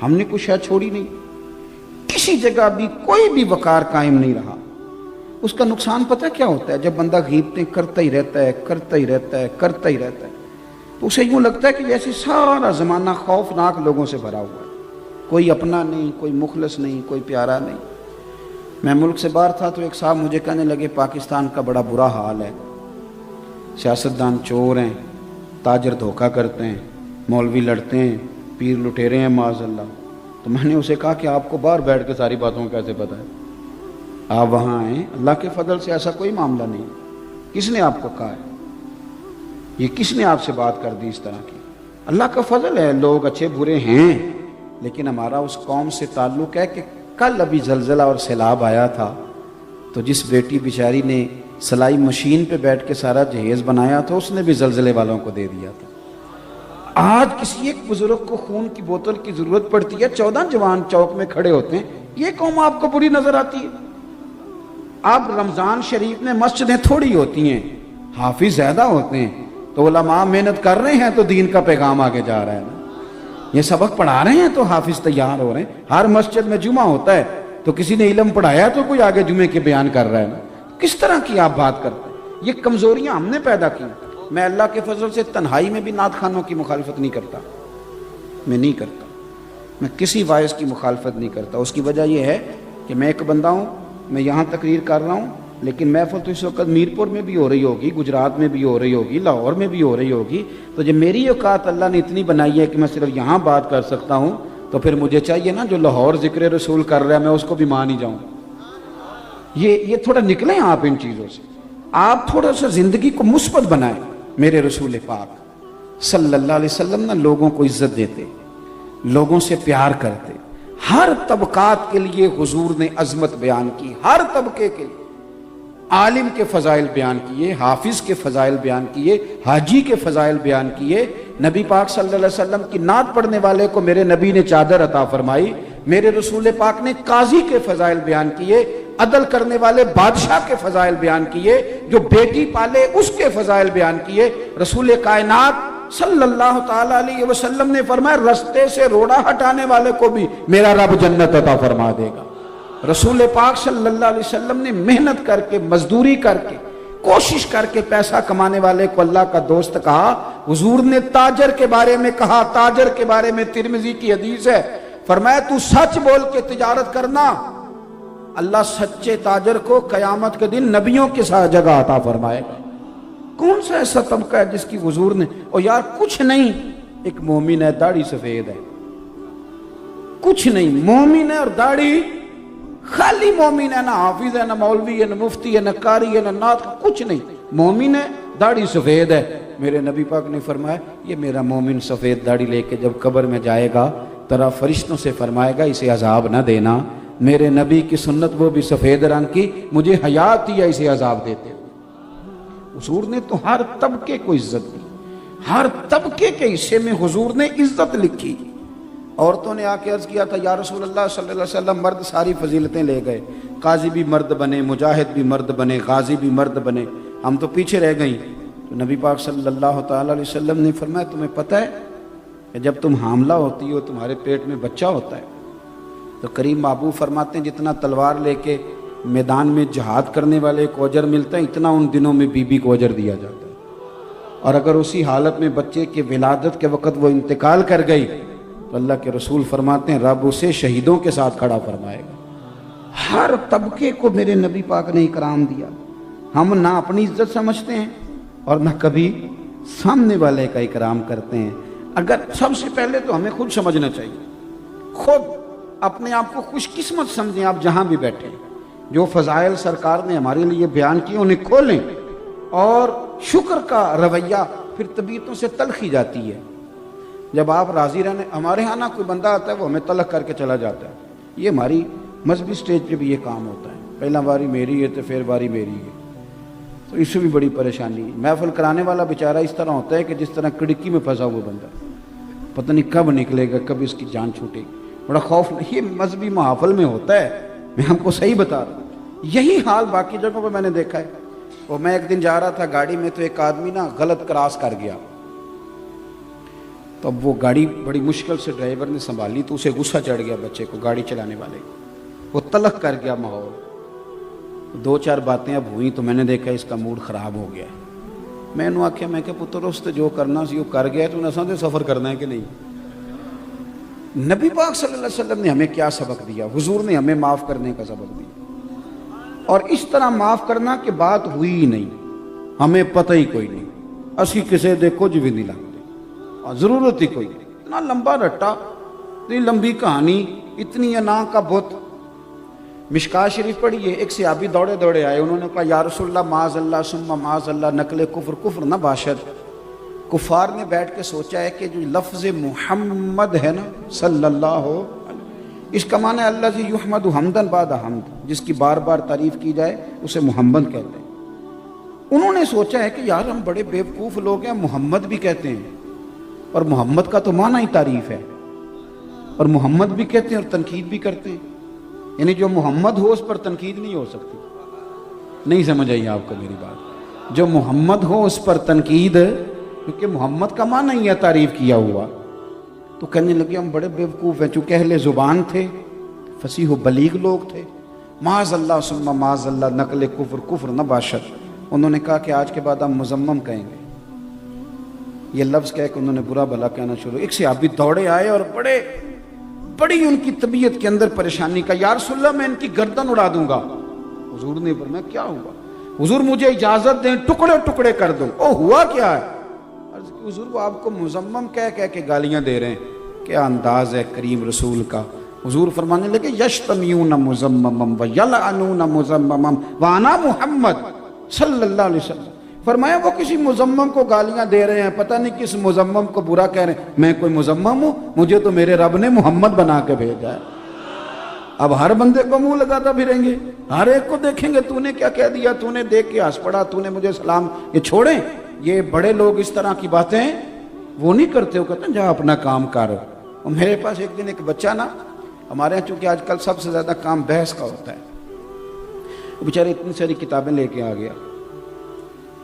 ہم نے کچھ شاید چھوڑی نہیں، کسی جگہ بھی کوئی بھی وقار قائم نہیں رہا۔ اس کا نقصان پتہ کیا ہوتا ہے؟ جب بندہ غیبتیں کرتا ہی رہتا ہے تو اسے یوں لگتا ہے کہ جیسے سارا زمانہ خوفناک لوگوں سے بھرا ہوا ہے، کوئی اپنا نہیں، کوئی مخلص نہیں، کوئی پیارا نہیں۔ میں ملک سے باہر تھا تو ایک صاحب مجھے کہنے لگے پاکستان کا بڑا برا حال ہے، سیاستدان چور ہیں، تاجر دھوکہ کرتے ہیں، مولوی لڑتے ہیں، پیر لٹیرے ہیں معاذ اللہ۔ تو میں نے اسے کہا کہ آپ کو باہر بیٹھ کے ساری باتوں کا کیسے پتہ ہے؟ آپ وہاں آئیں، اللہ کے فضل سے ایسا کوئی معاملہ نہیں۔ کس نے آپ کو کہا ہے؟ یہ کس نے آپ سے بات کر دی اس طرح کی؟ اللہ کا فضل ہے، لوگ اچھے برے ہیں، لیکن ہمارا اس قوم سے تعلق ہے کہ کل ابھی زلزلہ اور سیلاب آیا تھا تو جس بیٹی بیچاری نے سلائی مشین پہ بیٹھ کے سارا جہیز بنایا تھا اس نے بھی زلزلے والوں کو دے دیا تھا۔ آج کسی ایک بزرگ کو خون کی بوتل کی ضرورت پڑتی ہے، 14 جوان چوک میں کھڑے ہوتے ہیں، یہ قوم آپ کو بری نظر آتی ہے؟ اب رمضان شریف میں مسجدیں تھوڑی ہوتی ہیں، حافظ زیادہ ہوتے ہیں، تو علماء محنت کر رہے ہیں تو دین کا پیغام آگے جا رہا ہے نا۔ یہ سبق پڑھا رہے ہیں تو حافظ تیار ہو رہے ہیں۔ ہر مسجد میں جمعہ ہوتا ہے تو کسی نے علم پڑھایا تو کوئی آگے جمعے کے بیان کر رہا ہے نا۔ کس طرح کی آپ بات کرتے ہیں؟ یہ کمزوریاں ہم نے پیدا کی۔ میں اللہ کے فضل سے تنہائی میں بھی نعت خوانوں کی مخالفت نہیں کرتا، میں کسی وائس کی مخالفت نہیں کرتا۔ اس کی وجہ یہ ہے کہ میں ایک بندہ ہوں، میں یہاں تقریر کر رہا ہوں، لیکن محفل تو اس وقت میرپور میں بھی ہو رہی ہوگی، گجرات میں بھی ہو رہی ہوگی، لاہور میں بھی ہو رہی ہوگی۔ تو جب میری اوقات اللہ نے اتنی بنائی ہے کہ میں صرف یہاں بات کر سکتا ہوں، تو پھر مجھے چاہیے نا جو لاہور ذکر رسول کر رہا ہے میں اس کو بھی مان ہی جاؤں۔ یہ تھوڑا نکلیں آپ ان چیزوں سے، آپ تھوڑا سا زندگی کو مثبت بنائیں۔ میرے رسول پاک صلی اللہ علیہ وسلم نا لوگوں کو عزت دیتے، لوگوں سے پیار کرتے، ہر طبقات کے لیے حضور نے عظمت بیان کی، ہر طبقے کے لیے عالم کے فضائل بیان کیے، حافظ کے فضائل بیان کیے، حاجی کے فضائل بیان کیے۔ نبی پاک صلی اللہ علیہ وسلم کی نعت پڑھنے والے کو میرے نبی نے چادر عطا فرمائی، میرے رسول پاک نے قاضی کے فضائل بیان کیے، عدل کرنے والے بادشاہ کے فضائل بیان کیے، جو بیٹی پالے اس کے فضائل بیان کیے۔ رسول کائنات صلی اللہ تعالی علیہ وسلم نے فرمایا رستے سے روڑا ہٹانے والے کو بھی میرا رب جنت عطا فرما دے گا۔ رسول پاک صلی اللہ علیہ وسلم نے محنت کر کے، مزدوری کر کے، کوشش کر کے پیسہ کمانے والے کو اللہ کا دوست کہا۔ حضور نے تاجر کے بارے میں کہا، تاجر کے بارے میں ترمذی کی حدیث ہے، فرمایا تو سچ بول کے تجارت کرنا، اللہ سچے تاجر کو قیامت کے دن نبیوں کے ساتھ جگہ عطا فرمائے گا۔ کون سا ایسا طبقہ ہے جس کی حضور نے، اور یار کچھ نہیں، ایک مومن ہے، داڑھی سفید ہے، کچھ نہیں، مومن ہے اور داڑھی، خالی مومن ہے، نہ حافظ ہے، نہ مولوی ہے، نہ مفتی ہے، نہ قاری ہے، نہ نعت، کچھ نہیں، مومن ہے، داڑھی سفید ہے۔ میرے نبی پاک نے فرمایا یہ میرا مومن سفید داڑھی لے کے جب قبر میں جائے گا ترا فرشتوں سے فرمائے گا اسے عذاب نہ دینا، میرے نبی کی سنت وہ بھی سفید رنگ کی، مجھے حیات دیا اسے عذاب دیتے ہوئے۔ حضور نے تو ہر طبقے کو عزت دی، ہر طبقے کے حصے میں حضور نے عزت لکھی۔ عورتوں نے آ کے عرض کیا تھا یا رسول اللہ صلی اللہ علیہ وسلم، مرد ساری فضیلتیں لے گئے، قاضی بھی مرد بنے، مجاہد بھی مرد بنے، غازی بھی مرد بنے، ہم تو پیچھے رہ گئیں۔ تو نبی پاک صلی اللہ تعالی علیہ وسلم نے فرمایا تمہیں پتہ ہے کہ جب تم حاملہ ہوتی ہو تمہارے پیٹ میں بچہ ہوتا ہے تو کریم محبوب فرماتے ہیں جتنا تلوار لے کے میدان میں جہاد کرنے والے کو اجر ملتا ہے اتنا ان دنوں میں بی بی کو اجر دیا جاتا ہے، اور اگر اسی حالت میں بچے کے ولادت کے وقت وہ انتقال کر گئی تو اللہ کے رسول فرماتے ہیں رب اسے شہیدوں کے ساتھ کھڑا فرمائے گا۔ ہر طبقے کو میرے نبی پاک نے اکرام دیا۔ ہم نہ اپنی عزت سمجھتے ہیں اور نہ کبھی سامنے والے کا اکرام کرتے ہیں۔ اگر سب سے پہلے تو ہمیں خود سمجھنا چاہیے، خود اپنے آپ کو خوش قسمت سمجھیں، آپ جہاں بھی بیٹھیں، جو فضائل سرکار نے ہمارے لیے بیان کی انہیں کھولیں، اور شکر کا رویہ پھر طبیعتوں سے تلخی جاتی ہے۔ جب آپ راضی رہنے، ہمارے ہاں نہ کوئی بندہ آتا ہے وہ ہمیں تلخ کر کے چلا جاتا ہے، یہ ہماری مذہبی سٹیج پہ بھی یہ کام ہوتا ہے، پہلا باری میری ہے تو پھر باری میری ہے، تو اس سے بھی بڑی پریشانی ہے۔ محفل کرانے والا بیچارہ اس طرح ہوتا ہے کہ جس طرح کڑکی میں پھنسا ہوا بندہ، پتہ نہیں کب نکلے گا، کب اس کی جان چھوٹے گی، بڑا خوف۔ یہ مذہبی محافل میں ہوتا ہے، میں ہم کو صحیح بتا رہا ہوں، یہی حال باقی جگہوں پہ میں نے دیکھا ہے۔ اور میں ایک دن جا رہا تھا گاڑی میں تو ایک آدمی نا غلط کراس کر گیا، تو اب وہ گاڑی بڑی مشکل سے ڈرائیور نے سنبھالی تو اسے غصہ چڑھ گیا بچے کو، گاڑی چلانے والے کو، وہ تلخ کر گیا ماحول۔ دو چار باتیں اب ہوئیں تو میں نے دیکھا اس کا موڈ خراب ہو گیا۔ میں نے آخیا میں کہ پتر اس جو کرنا سی وہ کر گیا، تو نساں سے سفر کرنا ہے کہ نہیں۔ نبی پاک صلی اللہ علیہ وسلم نے ہمیں کیا سبق دیا، حضور نے ہمیں معاف کرنے کا سبق دیا، اور اس طرح معاف کرنا کہ بات ہوئی ہی نہیں، ہمیں پتہ ہی کوئی نہیں، اسی کسے دے کچھ بھی نہیں لگتے، اور ضرورت ہی کوئی نہیں، اتنا لمبا رٹا، اتنی لمبی کہانی، اتنی انا کا بت۔ مشکاہ شریف پڑھیے، ایک صحابی دوڑے دوڑے آئے، انہوں نے کہا یا رسول اللہ معاذ اللہ ثم معاذ اللہ نقل کفر کفر نہ باشد۔ کفار نے بیٹھ کے سوچا ہے کہ جو لفظ محمد ہے نا صلی اللہ علیہ، اس کا معنی ہے اللہ زی یحمد حمدن بعد حمد، جس کی بار بار تعریف کی جائے اسے محمد کہتے ہیں۔ انہوں نے سوچا ہے کہ یار ہم بڑے بیوقوف لوگ ہیں، محمد بھی کہتے ہیں، اور محمد کا تو معنی ہی تعریف ہے، اور محمد بھی کہتے ہیں اور تنقید بھی کرتے ہیں، یعنی جو محمد ہو اس پر تنقید نہیں ہو سکتی۔ نہیں سمجھ آئی آپ کو میری بات؟ جو محمد ہو اس پر تنقید، کیونکہ محمد کا معنی ہی ہے تعریف کیا ہوا۔ تو کہنے لگے ہم بڑے بیوقوف ہیں، چونکہ اہل زبان تھے، فصیح و بلیغ لوگ تھے، معاذ اللہ ثم معاذ اللہ نقل کفر کفر نہ باشد۔ انہوں نے کہا کہ آج کے بعد ہم مزمم کہیں گے، یہ لفظ کہہ کہ انہوں نے برا بھلا کہنا شروع۔ ایک صحابی دوڑے آئے اور بڑی ان کی طبیعت کے اندر پریشانی کا، یا رسول اللہ میں ان کی گردن اڑا دوں گا۔ حضور نے فرمایا کیا ہوا؟ حضور مجھے اجازت دیں ٹکڑے ٹکڑے کر دوں۔ او ہوا کیا ہے؟ عرض کہ حضور وہ آپ کو مزمم کہہ کے گالیاں دے رہے ہیں، کیا انداز ہے کریم رسول کا۔ حضور فرمانے لگے یشتمیون مزممم ویلعنون مزممم وانا محمد صلی اللہ علیہ وسلم۔ فرمایا وہ کسی مزمم کو گالیاں دے رہے ہیں، پتہ نہیں کس مزمم کو برا کہہ رہے ہیں، میں کوئی مزمم ہوں؟ مجھے تو میرے رب نے محمد بنا کے بھیجا ہے۔ اب ہر بندے کو منہ لگاتا پھریں گے، ہر ایک کو دیکھیں گے تو نے کیا کہہ دیا، تو نے دیکھ کے ہنس پڑا، تو نے مجھے سلام۔ یہ چھوڑیں، یہ بڑے لوگ اس طرح کی باتیں وہ نہیں کرتے، وہ کہتے ہیں جا اپنا کام کر۔ اور میرے پاس ایک دن ایک بچہ نا، ہمارے یہاں چونکہ آج کل سب سے زیادہ کام بحث کا ہوتا ہے، وہ بیچارے اتنی ساری کتابیں لے کے آ گیا،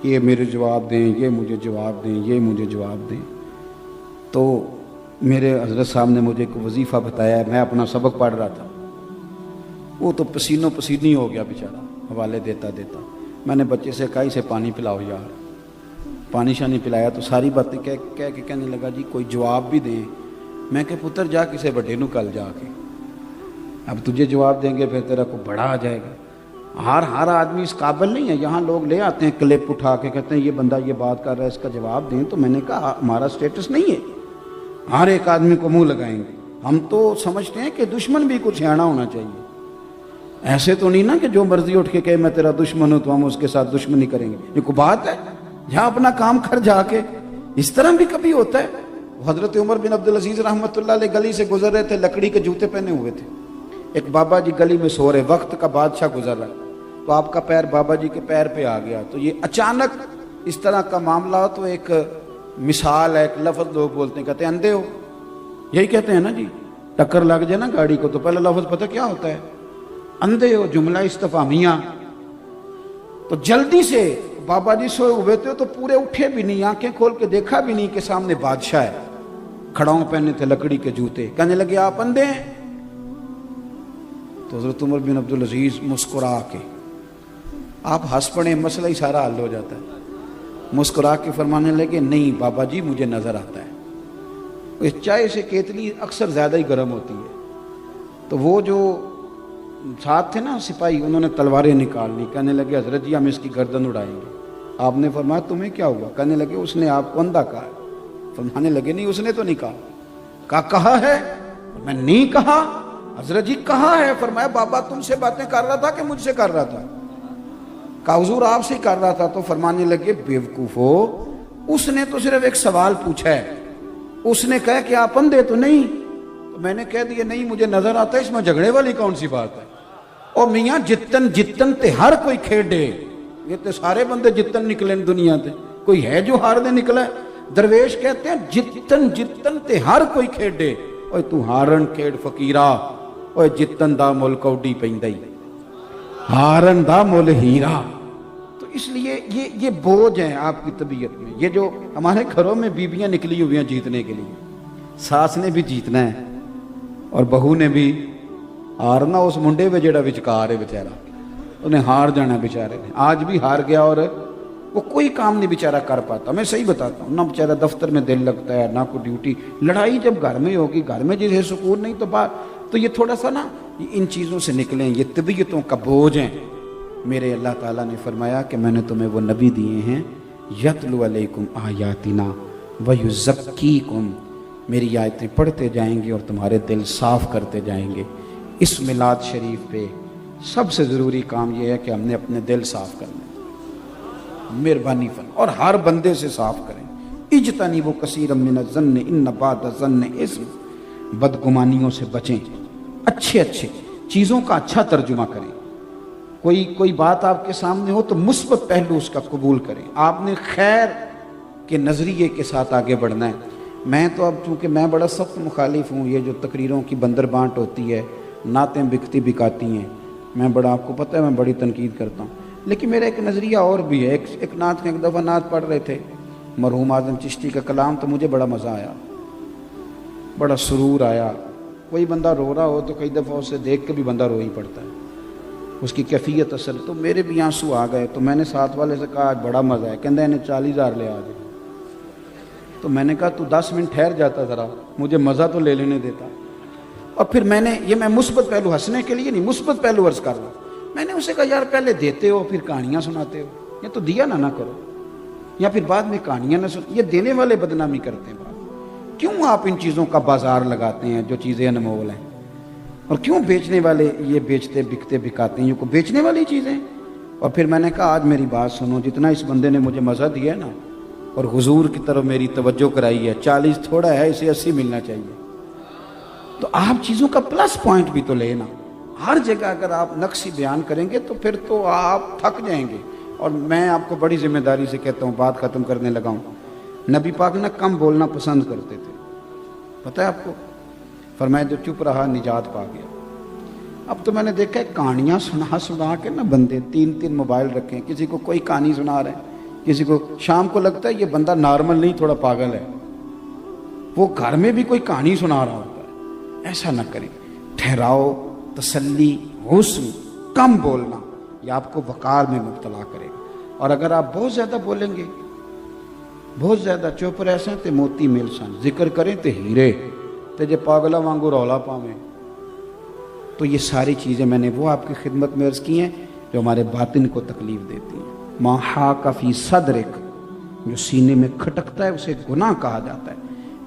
یہ میرے جواب دیں، یہ مجھے جواب دیں، یہ مجھے جواب دیں۔ تو میرے حضرت صاحب نے مجھے ایک وظیفہ بتایا، میں اپنا سبق پڑھ رہا تھا، وہ تو پسینوں پسینی ہو گیا بیچارہ حوالے دیتا دیتا. میں نے بچے سے کہا اسے پانی پلاؤ یار. پانی شانی پلایا تو ساری باتیں کہہ کے کہنے لگا جی کوئی جواب بھی دیں. میں کہ پتر جا کسی بڑے نو کل جا کے, اب تجھے جواب دیں گے پھر تیرا کو بڑا آ جائے گا. ہر آدمی اس قابل نہیں ہے. یہاں لوگ لے آتے ہیں کلپ اٹھا کے کہتے ہیں یہ بندہ یہ بات کر رہا ہے اس کا جواب دیں. تو میں نے کہا ہمارا سٹیٹس نہیں ہے ہر ایک آدمی کو منہ لگائیں گے. ہم تو سمجھتے ہیں کہ دشمن بھی کچھ سیاںا ہونا چاہیے. ایسے تو نہیں نا کہ جو مرضی اٹھ کے کہے میں تیرا دشمن ہوں تو ہم اس کے ساتھ دشمنی کریں گے. یہ کوئی بات ہے؟ جہاں اپنا کام کر جا کے. اس طرح بھی کبھی ہوتا ہے. حضرت عمر بن عبدالعزیز رحمۃ اللہ علیہ گلی سے گزر رہے تھے, لکڑی کے جوتے پہنے ہوئے تھے. ایک بابا جی گلی میں سو رہے, وقت کا بادشاہ گزر رہا ہے, تو آپ کا پیر بابا جی کے پیر پہ آ گیا. تو یہ اچانک اس طرح کا معاملہ ہو تو ایک مثال ہے, ایک لفظ لوگ بولتے ہیں, کہتے ہیں اندھے ہو. یہی کہتے ہیں نا جی, ٹکر لگ جائے نا گاڑی کو تو پہلا لفظ پتہ کیا ہوتا ہے؟ اندھے ہو. جملہ استفہامیہ. تو جلدی سے بابا جی سوئے ہوئے تھے تو پورے اٹھے بھی نہیں, آنکھیں کھول کے دیکھا بھی نہیں کہ سامنے بادشاہ ہے. کھڑاؤں پہنے تھے لکڑی کے جوتے. کہنے لگے آپ اندھے ہیں؟ تو حضرت عمر بن عبدالعزیز مسکرا کے, آپ ہنس پڑے مسئلہ ہی سارا حل ہو جاتا ہے. مسکرا کے فرمانے لگے نہیں بابا جی مجھے نظر آتا ہے. اس چائے سے کیتلی اکثر زیادہ ہی گرم ہوتی ہے. تو وہ جو ساتھ تھے نا سپاہی, انہوں نے تلواریں نکال لی. کہنے لگے حضرت جی ہم اس کی گردن اڑائیں گے. آپ نے فرمایا تمہیں کیا ہوا؟ کہنے لگے اس نے آپ کو اندھا کہا. فرمانے لگے نہیں اس نے تو نہیں کہا. کہا ہے؟ میں نہیں کہا. حضرت جی کہا ہے. فرمایا بابا تم سے باتیں کر رہا تھا کہ مجھ سے کر رہا تھا؟ کہا حضور آپ سے کر رہا تھا. تو فرمانے لگے بیوقوفو, اس نے تو صرف ایک سوال پوچھا ہے. اس نے کہا کہ آپ اندھے تو نہیں, تو میں نے کہہ دیا نہیں مجھے نظر آتا ہے. اس میں جھگڑے والی کون سی بات ہے؟ اور میاں جتن تے ہر کوئی کھیڈے. یہ تو سارے بندے جتن نکلے دنیا تے, کوئی ہے جو ہار دے نکلا ہے؟ درویش کہتے ہیں جتن تے ہر کوئی کھیڈے. اوے تو ہارن کھیڈ فقیرا, اوے جتن دا مل کوڈی پیندا ہی, ہارن دا مل ہیرا. تو اس لیے یہ بوجھ ہیں آپ کی طبیعت میں. یہ جو ہمارے گھروں میں بیویاں نکلی ہوئی ہیں جیتنے کے لیے, ساس نے بھی جیتنا ہے اور بہو نے بھی ہارنا. اس منڈے میں جڑا وچکار ہے بیچارہ, انہیں ہار جانا بیچارے نے. آج بھی ہار گیا اور وہ کوئی کام نہیں بیچارہ کر پاتا. میں صحیح بتاتا ہوں, نہ بیچارہ دفتر میں دل لگتا ہے نہ کوئی ڈیوٹی. لڑائی جب گھر میں ہوگی, گھر میں جسے سکون نہیں تو بات, تو یہ تھوڑا سا نا ان چیزوں سے نکلیں. یہ طبیعتوں کا بوجھ ہیں. میرے اللہ تعالیٰ نے فرمایا کہ میں نے تمہیں وہ نبی دیے ہیں یتلو علیکم آیاتنا ویزکیکم, میری آیتیں پڑھتے جائیں گے اور تمہارے دل صاف کرتے جائیں گے. اس میلاد شریف پہ سب سے ضروری کام یہ ہے کہ ہم نے اپنے دل صاف کرنے, مہربانی فرمائیں, اور ہر بندے سے صاف کریں. اجتنبوا کثیرا من الظن ان بعض الظن اثم, بدگمانیوں سے بچیں. اچھے چیزوں کا اچھا ترجمہ کریں. کوئی بات آپ کے سامنے ہو تو مثبت پہلو اس کا قبول کریں. آپ نے خیر کے نظریے کے ساتھ آگے بڑھنا ہے. میں تو اب چونکہ میں بڑا سخت مخالف ہوں یہ جو تقریروں کی بندر بانٹ ہوتی ہے, نعتیں بکتی بکاتی ہیں, میں بڑا, آپ کو پتہ ہے میں بڑی تنقید کرتا ہوں. لیکن میرا ایک نظریہ اور بھی ہے. ایک نعت ایک دفعہ نعت پڑھ رہے تھے مرحوم اعظم چشتی کا کلام, تو مجھے بڑا مزہ آیا, بڑا سرور آیا. کوئی بندہ رو رہا ہو تو کئی دفعہ اسے دیکھ کے بھی بندہ رو ہی پڑتا ہے, اس کی کیفیت اثر. تو میرے بھی آنسو آ گئے. تو میں نے ساتھ والے سے کہا آج بڑا مزہ ہے. کہندے انہیں 40,000 لے آ جائے. تو میں نے کہا تو 10 منٹ ٹھہر جاتا ذرا, مجھے مزہ تو لے لینے دیتا. اور پھر میں مثبت پہلو, ہنسنے کے لیے نہیں, مثبت پہلو عرض کر رہا. میں نے اسے کہا یار پہلے دیتے ہو پھر کہانیاں سناتے ہو, یا تو دیا نہ کرو, یا پھر بعد میں کہانیاں نہ سن. یہ دینے والے بدنامی کرتے ہیں. کیوں آپ ان چیزوں کا بازار لگاتے ہیں جو چیزیں انمول ہیں, اور کیوں بیچنے والے یہ بیچتے بکتے بکاتے ہیں, یہ کو بیچنے والی چیزیں. اور پھر میں نے کہا آج میری بات سنو, جتنا اس بندے نے مجھے مزہ دیا ہے نا اور حضور کی طرف میری توجہ کرائی ہے, 40 تھوڑا ہے, اسے 80 ملنا چاہیے. تو آپ چیزوں کا پلس پوائنٹ بھی تو لینا. ہر جگہ اگر آپ نقصی بیان کریں گے تو پھر تو آپ تھک جائیں گے. اور میں آپ کو بڑی ذمہ داری سے کہتا ہوں, بات ختم کرنے لگا ہوں, نبی پاک نہ کم بولنا پسند کرتے تھے. پتہ ہے آپ کو, فرمایا جو چپ رہا نجات پا گیا. اب تو میں نے دیکھا ہے کہانیاں سنا کے نا بندے 3 موبائل رکھیں, کسی کو کوئی کہانی سنا رہے ہیں, کسی کو شام کو لگتا ہے یہ بندہ نارمل نہیں تھوڑا پاگل ہے, وہ گھر میں بھی کوئی کہانی سنا رہا ہوتا ہے. ایسا نہ کریں, ٹھہراؤ, تسلی، حسن، کم بولنا، یہ آپ کو وقار میں مبتلا کرے گا۔ اور اگر آپ بہت زیادہ بولیں گے، بہت زیادہ چپ رہ سن تے موتی مل سن، ذکر کریں تے ہیرے تے جے پاگلا وانگو رولا پاویں۔ تو یہ ساری چیزیں میں نے وہ آپ کی خدمت میں عرض کی ہیں جو ہمارے باطن کو تکلیف دیتی ہیں۔ ما حاک فی صدرک، جو سینے میں کھٹکتا ہے اسے گناہ کہا جاتا ہے۔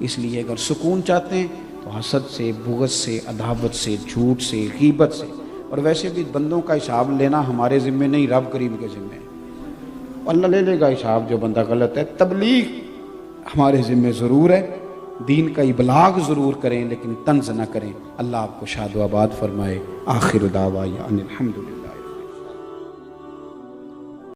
اس لیے اگر سکون چاہتے ہیں تو حسد سے، بغض سے، عداوت سے، جھوٹ سے، غیبت سے، اور ویسے بھی بندوں کا حساب لینا ہمارے ذمہ نہیں، رب کریم کے ذمہ ہے، اللہ لے لے گا حساب جو بندہ غلط ہے۔ تبلیغ ہمارے ذمہ ضرور ہے، دین کا ابلاغ ضرور کریں لیکن طنز نہ کریں۔ اللہ آپ کو شاد و آباد فرمائے۔ آخر دعوانا ان الحمدللہ۔